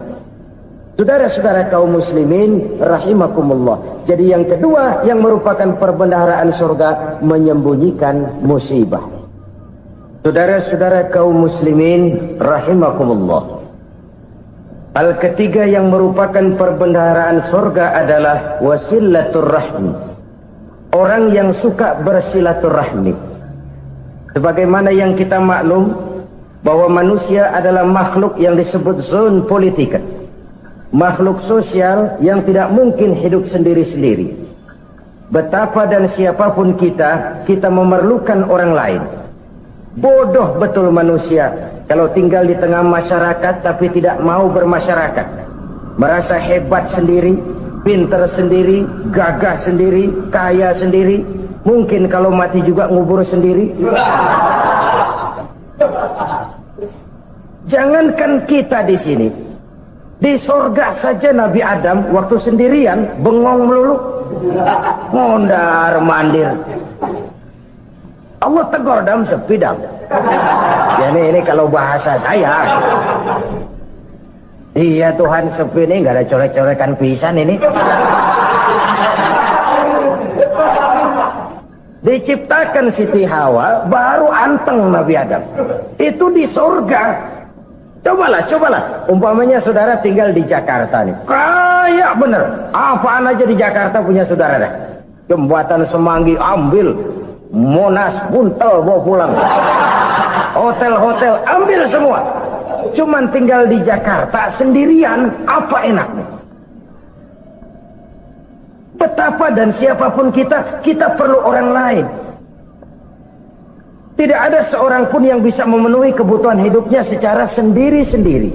Saudara-saudara kaum muslimin rahimakumullah. Jadi yang kedua yang merupakan perbendaharaan surga, menyembunyikan musibah. Saudara-saudara kaum muslimin rahimakumullah. Hal ketiga yang merupakan perbendaharaan surga adalah wasilaturrahmi. Orang yang suka bersilaturahmi. Sebagaimana yang kita maklum bahwa manusia adalah makhluk yang disebut zon politika. Makhluk sosial yang tidak mungkin hidup sendiri-sendiri. Betapa dan siapapun kita memerlukan orang lain. Bodoh betul manusia kalau tinggal di tengah masyarakat tapi tidak mau bermasyarakat. Merasa hebat sendiri, pintar sendiri, gagah sendiri, kaya sendiri. Mungkin kalau mati juga ngubur sendiri. Jangankan kita di sini, di surga saja Nabi Adam waktu sendirian bengong melulu, mondar mandir. Allah tegur dam sepi dam. Ya ini kalau bahasa saya. Iya Tuhan sepi ini nggak ada colek-colekan pisan ini. Diciptakan Siti Hawa baru anteng Nabi Adam. Itu di surga. Cobalah. Umpamanya saudara tinggal di Jakarta nih. Kayak bener. Apaan aja di Jakarta punya saudara dah. Jembatan Semanggi ambil. Monas buntel bawa pulang. Hotel-hotel ambil semua. Cuman tinggal di Jakarta sendirian, apa enaknya? Betapa dan siapapun kita perlu orang lain. Tidak ada seorang pun yang bisa memenuhi kebutuhan hidupnya secara sendiri-sendiri.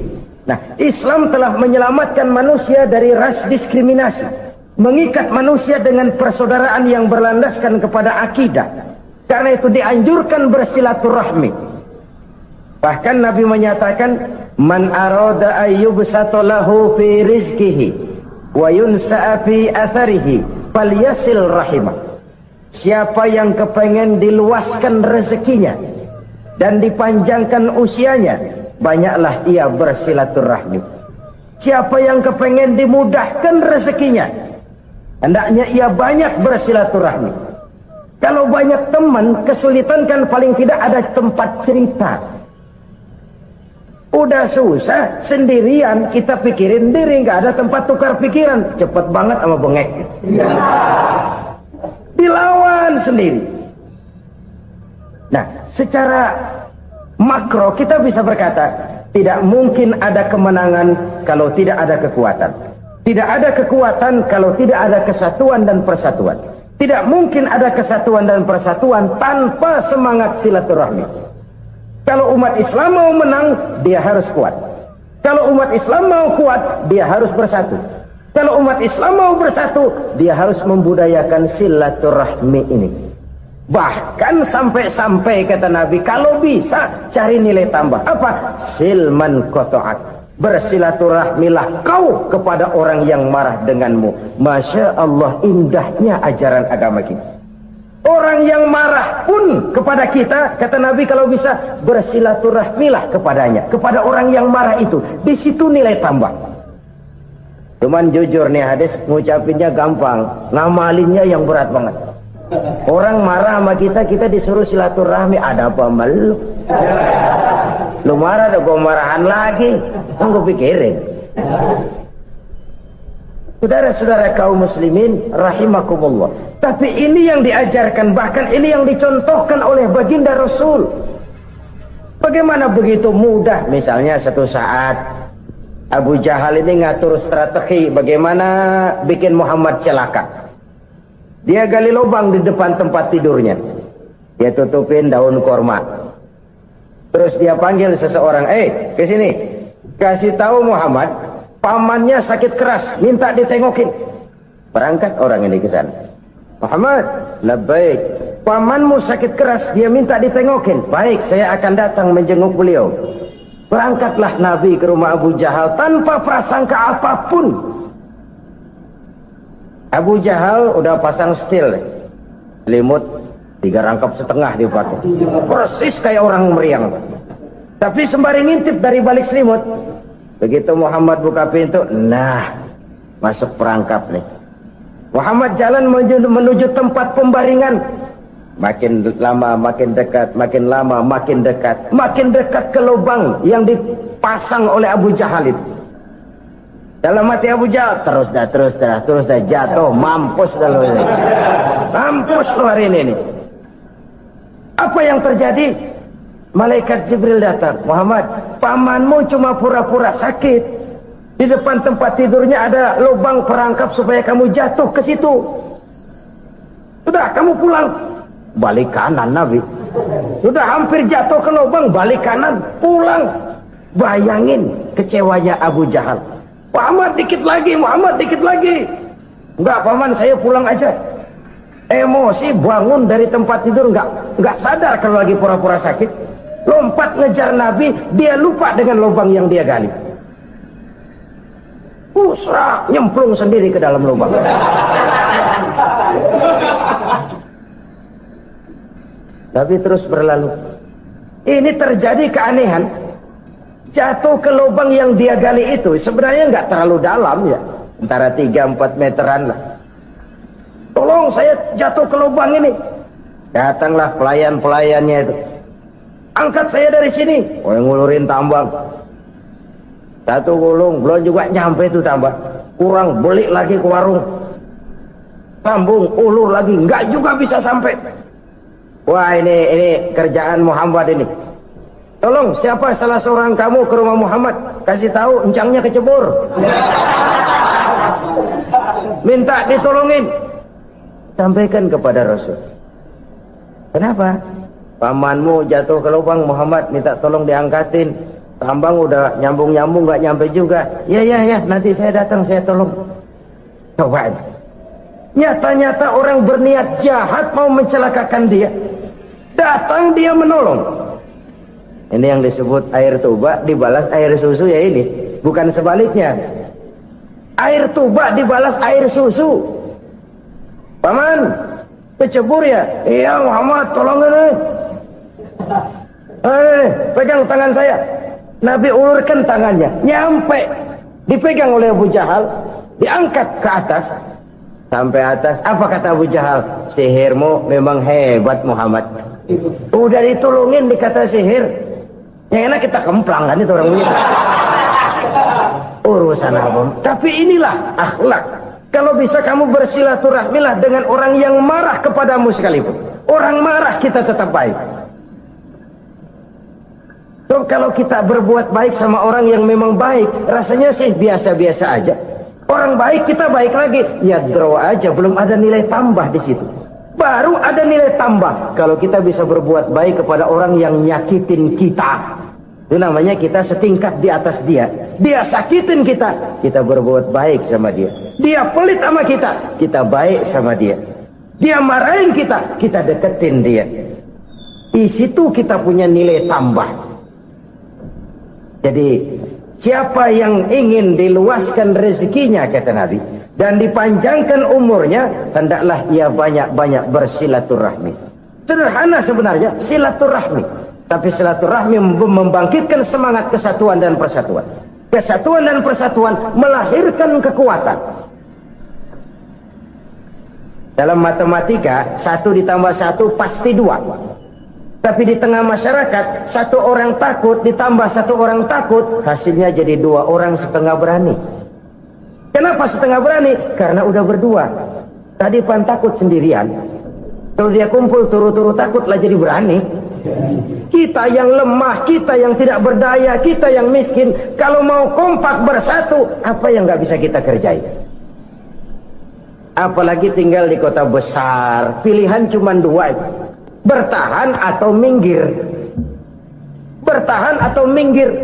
Nah, Islam telah menyelamatkan manusia dari ras diskriminasi, mengikat manusia dengan persaudaraan yang berlandaskan kepada akidah. Karena itu dianjurkan bersilaturahmi. Bahkan Nabi menyatakan, man arada ayyubsata lahu fi rizqihi wa yunsa'a fi atharihi falyasil rahimah. Siapa yang kepengen diluaskan rezekinya dan dipanjangkan usianya, banyaklah ia bersilaturahmi. Siapa yang kepengen dimudahkan rezekinya, hendaknya ia banyak bersilaturahmi. Kalau banyak teman, kesulitan kan paling tidak ada tempat cerita. Udah susah, sendirian kita pikirin diri, nggak ada tempat tukar pikiran. Cepet banget sama bengek. Dilawan sendiri. Nah, secara makro kita bisa berkata, tidak mungkin ada kemenangan kalau tidak ada kekuatan. Tidak ada kekuatan kalau tidak ada kesatuan dan persatuan. Tidak mungkin ada kesatuan dan persatuan tanpa semangat silaturahmi. Kalau umat Islam mau menang, dia harus kuat. Kalau umat Islam mau kuat, dia harus bersatu. Kalau umat Islam mau bersatu, dia harus membudayakan silaturahmi ini. Bahkan sampai-sampai kata Nabi, kalau bisa cari nilai tambah. Apa? Silman qata'at. Bersilaturahmilah kau kepada orang yang marah denganmu. Masya Allah, indahnya ajaran agama kita. Orang yang marah pun kepada kita, kata Nabi, kalau bisa bersilaturahmilah kepadanya, kepada orang yang marah itu. Di situ nilai tambah. Cuman jujur nih hadis, ngucapinnya gampang, ngamalinnya yang berat banget. Orang marah sama kita disuruh silaturahmi, ada apa malu? Lu marah ada gua marahan lagi. Kan gua pikirin. Saudara-saudara kaum muslimin rahimakumullah. Tapi ini yang diajarkan, bahkan ini yang dicontohkan oleh baginda Rasul. Bagaimana begitu mudah, misalnya satu saat Abu Jahal ini ngatur strategi bagaimana bikin Muhammad celaka. Dia gali lubang di depan tempat tidurnya. Dia tutupin daun korma. Terus dia panggil seseorang, ke sini. Kasih tahu Muhammad, pamannya sakit keras, minta ditengokin. Berangkat orang ini ke sana. Muhammad, labbaik. Pamanmu sakit keras, dia minta ditengokin. Baik, saya akan datang menjenguk beliau. Berangkatlah Nabi ke rumah Abu Jahal tanpa prasangka apapun. Abu Jahal udah pasang setil, selimut 3 rangkap setengah dipakai, persis kayak orang meriang. Tapi sembari ngintip dari balik selimut, begitu Muhammad buka pintu, nah masuk perangkap nih. Muhammad jalan menuju tempat pembaringan. Makin lama makin dekat, makin lama makin dekat, makin dekat ke lubang yang dipasang oleh Abu Jahal itu. Dalam hati Abu Jahal, terus dah jatuh, mampus dah lo ini. Mampus lo hari ini nih. Apa yang terjadi? Malaikat Jibril datang. Muhammad, pamanmu cuma pura-pura sakit. Di depan tempat tidurnya ada lubang perangkap supaya kamu jatuh ke situ. Sudah, kamu pulang. Balik kanan Nabi. Sudah hampir jatuh ke lubang, balik kanan, pulang. Bayangin kecewanya Abu Jahal. Muhammad dikit lagi, Muhammad dikit lagi. Enggak paman, saya pulang aja. Emosi bangun dari tempat tidur, enggak sadar kalau lagi pura-pura sakit. Lompat ngejar Nabi, dia lupa dengan lubang yang dia gali. Pusra, nyemplung sendiri ke dalam lubang. Tapi terus berlalu. Ini terjadi keanehan. Jatuh ke lubang yang dia gali itu sebenarnya nggak terlalu dalam ya, antara 3-4 meteran lah. Tolong saya jatuh ke lubang ini. Datanglah pelayan-pelayannya itu. Angkat saya dari sini. Oh, yang ngulurin tambang. Satu gulung, belum juga nyampe itu tambang. Kurang, beli lagi ke warung. Sambung, ulur lagi, nggak juga bisa sampai. Wah, ini kerjaan Muhammad ini. Tolong, siapa salah seorang kamu ke rumah Muhammad, kasih tahu encangnya kecebur. Minta ditolongin. Sampaikan kepada Rasul. Kenapa? Pamanmu jatuh ke lubang, Muhammad minta tolong diangkatin. Tambang udah nyambung-nyambung nggak nyampe juga. Ya, nanti saya datang, saya tolong. Coba. Nyata-nyata orang berniat jahat mau mencelakakan dia. Datang dia menolong. Ini yang disebut air tuba dibalas air susu ya ini. Bukan sebaliknya. Air tuba dibalas air susu. Paman, kecebur ya? Iya Muhammad, tolong ini. Pegang tangan saya. Nabi ulurkan tangannya. Nyampe. Dipegang oleh Abu Jahal. Diangkat ke atas. Sampai atas, apa kata Abu Jahal? Sihirmu memang hebat Muhammad. Udah ditolongin dikata sihir. Yang enak kita kemplang kan itu orang begitu. Urusan apa? Tapi inilah akhlak. Kalau bisa kamu bersilaturahmilah dengan orang yang marah kepadamu sekalipun. Orang marah kita tetap baik. So, kalau kita berbuat baik sama orang yang memang baik, rasanya sih biasa-biasa aja. Orang baik kita baik lagi, ya draw aja, belum ada nilai tambah di situ. Baru ada nilai tambah kalau kita bisa berbuat baik kepada orang yang nyakitin kita. Itu namanya kita setingkat di atas dia. Dia sakitin kita, kita berbuat baik sama dia. Dia pelit sama kita baik sama dia. Dia marahin kita deketin dia. Di situ kita punya nilai tambah. Jadi siapa yang ingin diluaskan rezekinya kata Nabi dan dipanjangkan umurnya, hendaklah ia banyak-banyak bersilaturahmi. Sederhana sebenarnya silaturahmi, tapi silaturahmi membangkitkan semangat kesatuan dan persatuan. Kesatuan dan persatuan melahirkan kekuatan. Dalam matematika 1 ditambah 1 pasti 2. Tapi di tengah masyarakat, 1 orang takut ditambah 1 orang takut, hasilnya jadi 2 orang setengah berani. Kenapa setengah berani? Karena udah berdua. Tadi pan takut sendirian. Kalau dia kumpul turu-turu takutlah jadi berani. Kita yang lemah, kita yang tidak berdaya, kita yang miskin, kalau mau kompak bersatu, apa yang nggak bisa kita kerjain? Apalagi tinggal di kota besar, pilihan cuma 2. Bertahan atau minggir. Bertahan atau minggir.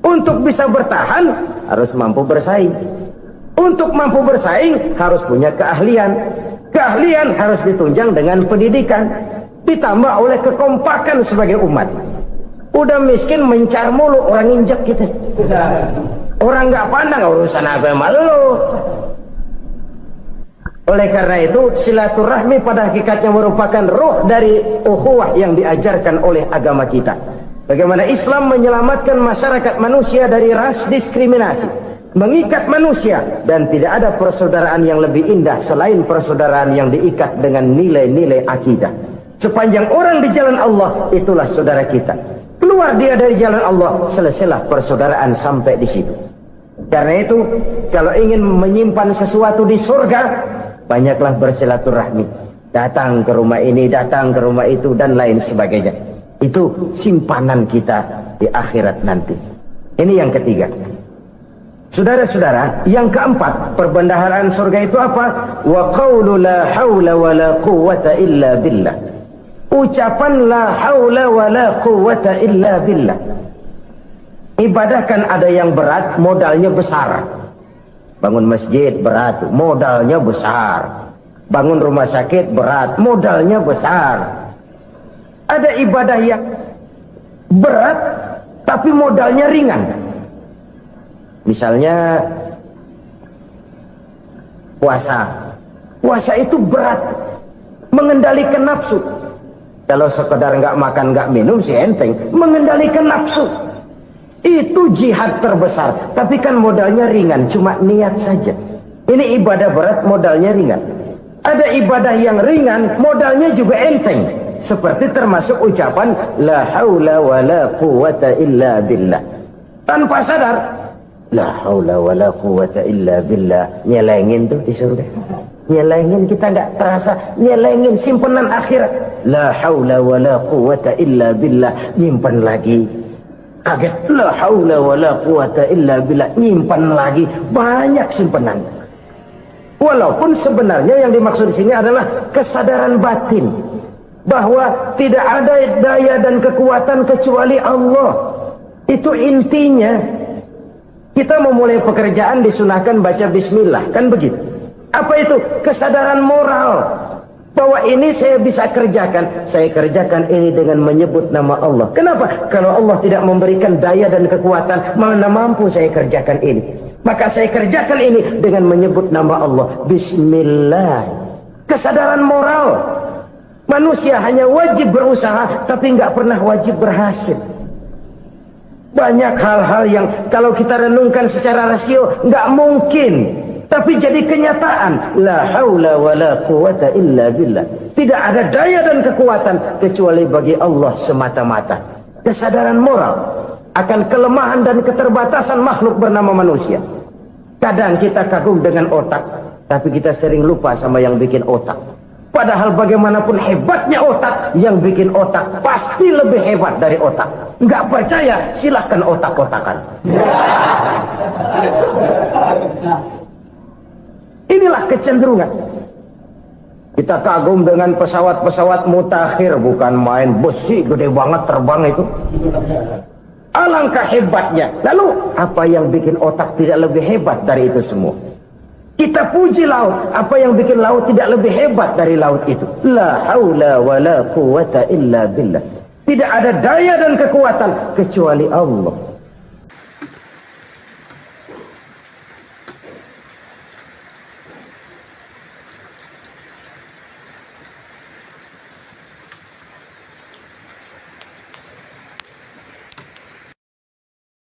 Untuk bisa bertahan harus mampu bersaing. Untuk mampu bersaing harus punya keahlian. Keahlian harus ditunjang dengan pendidikan, ditambah oleh kekompakan sebagai umat. Udah miskin mencar mulu, orang injak kita. Orang nggak pandang urusan apa malu. Oleh karena itu silaturahmi pada hakikatnya merupakan roh dari ukhuwah yang diajarkan oleh agama kita. Bagaimana Islam menyelamatkan masyarakat manusia dari ras diskriminasi, mengikat manusia, dan tidak ada persaudaraan yang lebih indah selain persaudaraan yang diikat dengan nilai-nilai akidah. Sepanjang orang di jalan Allah, itulah saudara kita. Keluar dia dari jalan Allah, selesailah persaudaraan sampai di situ. Karena itu, kalau ingin menyimpan sesuatu di surga, banyaklah bersilaturahmi. Datang ke rumah ini, datang ke rumah itu, dan lain sebagainya. Itu simpanan kita di akhirat nanti. Ini yang ketiga. Saudara-saudara, yang keempat, perbendaharaan surga itu apa? Wa qawlu la hawla wa la quwwata illa billah. Ucapan la hawla wa la quwwata illa billah. Ibadah kan ada yang berat, modalnya besar. Bangun masjid berat, modalnya besar. Bangun rumah sakit berat, modalnya besar. Ada ibadah yang berat, tapi modalnya ringan. Misalnya puasa. Puasa itu berat, mengendalikan nafsu. Kalau sekedar nggak makan nggak minum sih enteng, mengendalikan nafsu itu jihad terbesar. Tapi kan modalnya ringan, cuma niat saja. Ini ibadah berat, modalnya ringan. Ada ibadah yang ringan, modalnya juga enteng. Seperti termasuk ucapan la haula wa la quwwata illa billah. Tanpa sadar, la haula wa la quwwata illa billah, nyelengin tuh di surga. Nyelengin, kita nggak terasa, nyelengin simpenan akhirat. La haula wa la quwwata illa billah, nyimpan lagi. Kaget, la haula wa la quwwata illa billah, nyimpan lagi. Banyak simpenan. Walaupun sebenarnya yang dimaksud di sini adalah kesadaran batin bahwa tidak ada daya dan kekuatan kecuali Allah. Itu intinya. Kita memulai pekerjaan disunahkan baca bismillah, kan begitu? Apa itu? Kesadaran moral bahwa ini saya bisa kerjakan. Saya kerjakan ini dengan menyebut nama Allah. Kenapa? Kalau Allah tidak memberikan daya dan kekuatan, mana mampu saya kerjakan ini. Maka saya kerjakan ini dengan menyebut nama Allah. Bismillah. Kesadaran moral. Manusia hanya wajib berusaha, tapi nggak pernah wajib berhasil. Banyak hal-hal yang kalau kita renungkan secara rasio nggak mungkin, tapi jadi kenyataan. La haula wa la quwwata illa billah. Tidak ada daya dan kekuatan kecuali bagi Allah semata-mata. Kesadaran moral akan kelemahan dan keterbatasan makhluk bernama manusia. Kadang kita kagum dengan otak, tapi kita sering lupa sama yang bikin otak. Padahal bagaimanapun hebatnya otak, yang bikin otak pasti lebih hebat dari otak. Nggak percaya, silahkan otak-otakan. Inilah kecenderungan. Kita kagum dengan pesawat-pesawat mutakhir, bukan main besi gede banget terbang itu. Alangkah hebatnya. Lalu apa yang bikin otak tidak lebih hebat dari itu semua? Kita puji laut, apa yang bikin laut tidak lebih hebat dari laut itu? La haula wa la quwwata illa billah. Tidak ada daya dan kekuatan kecuali Allah.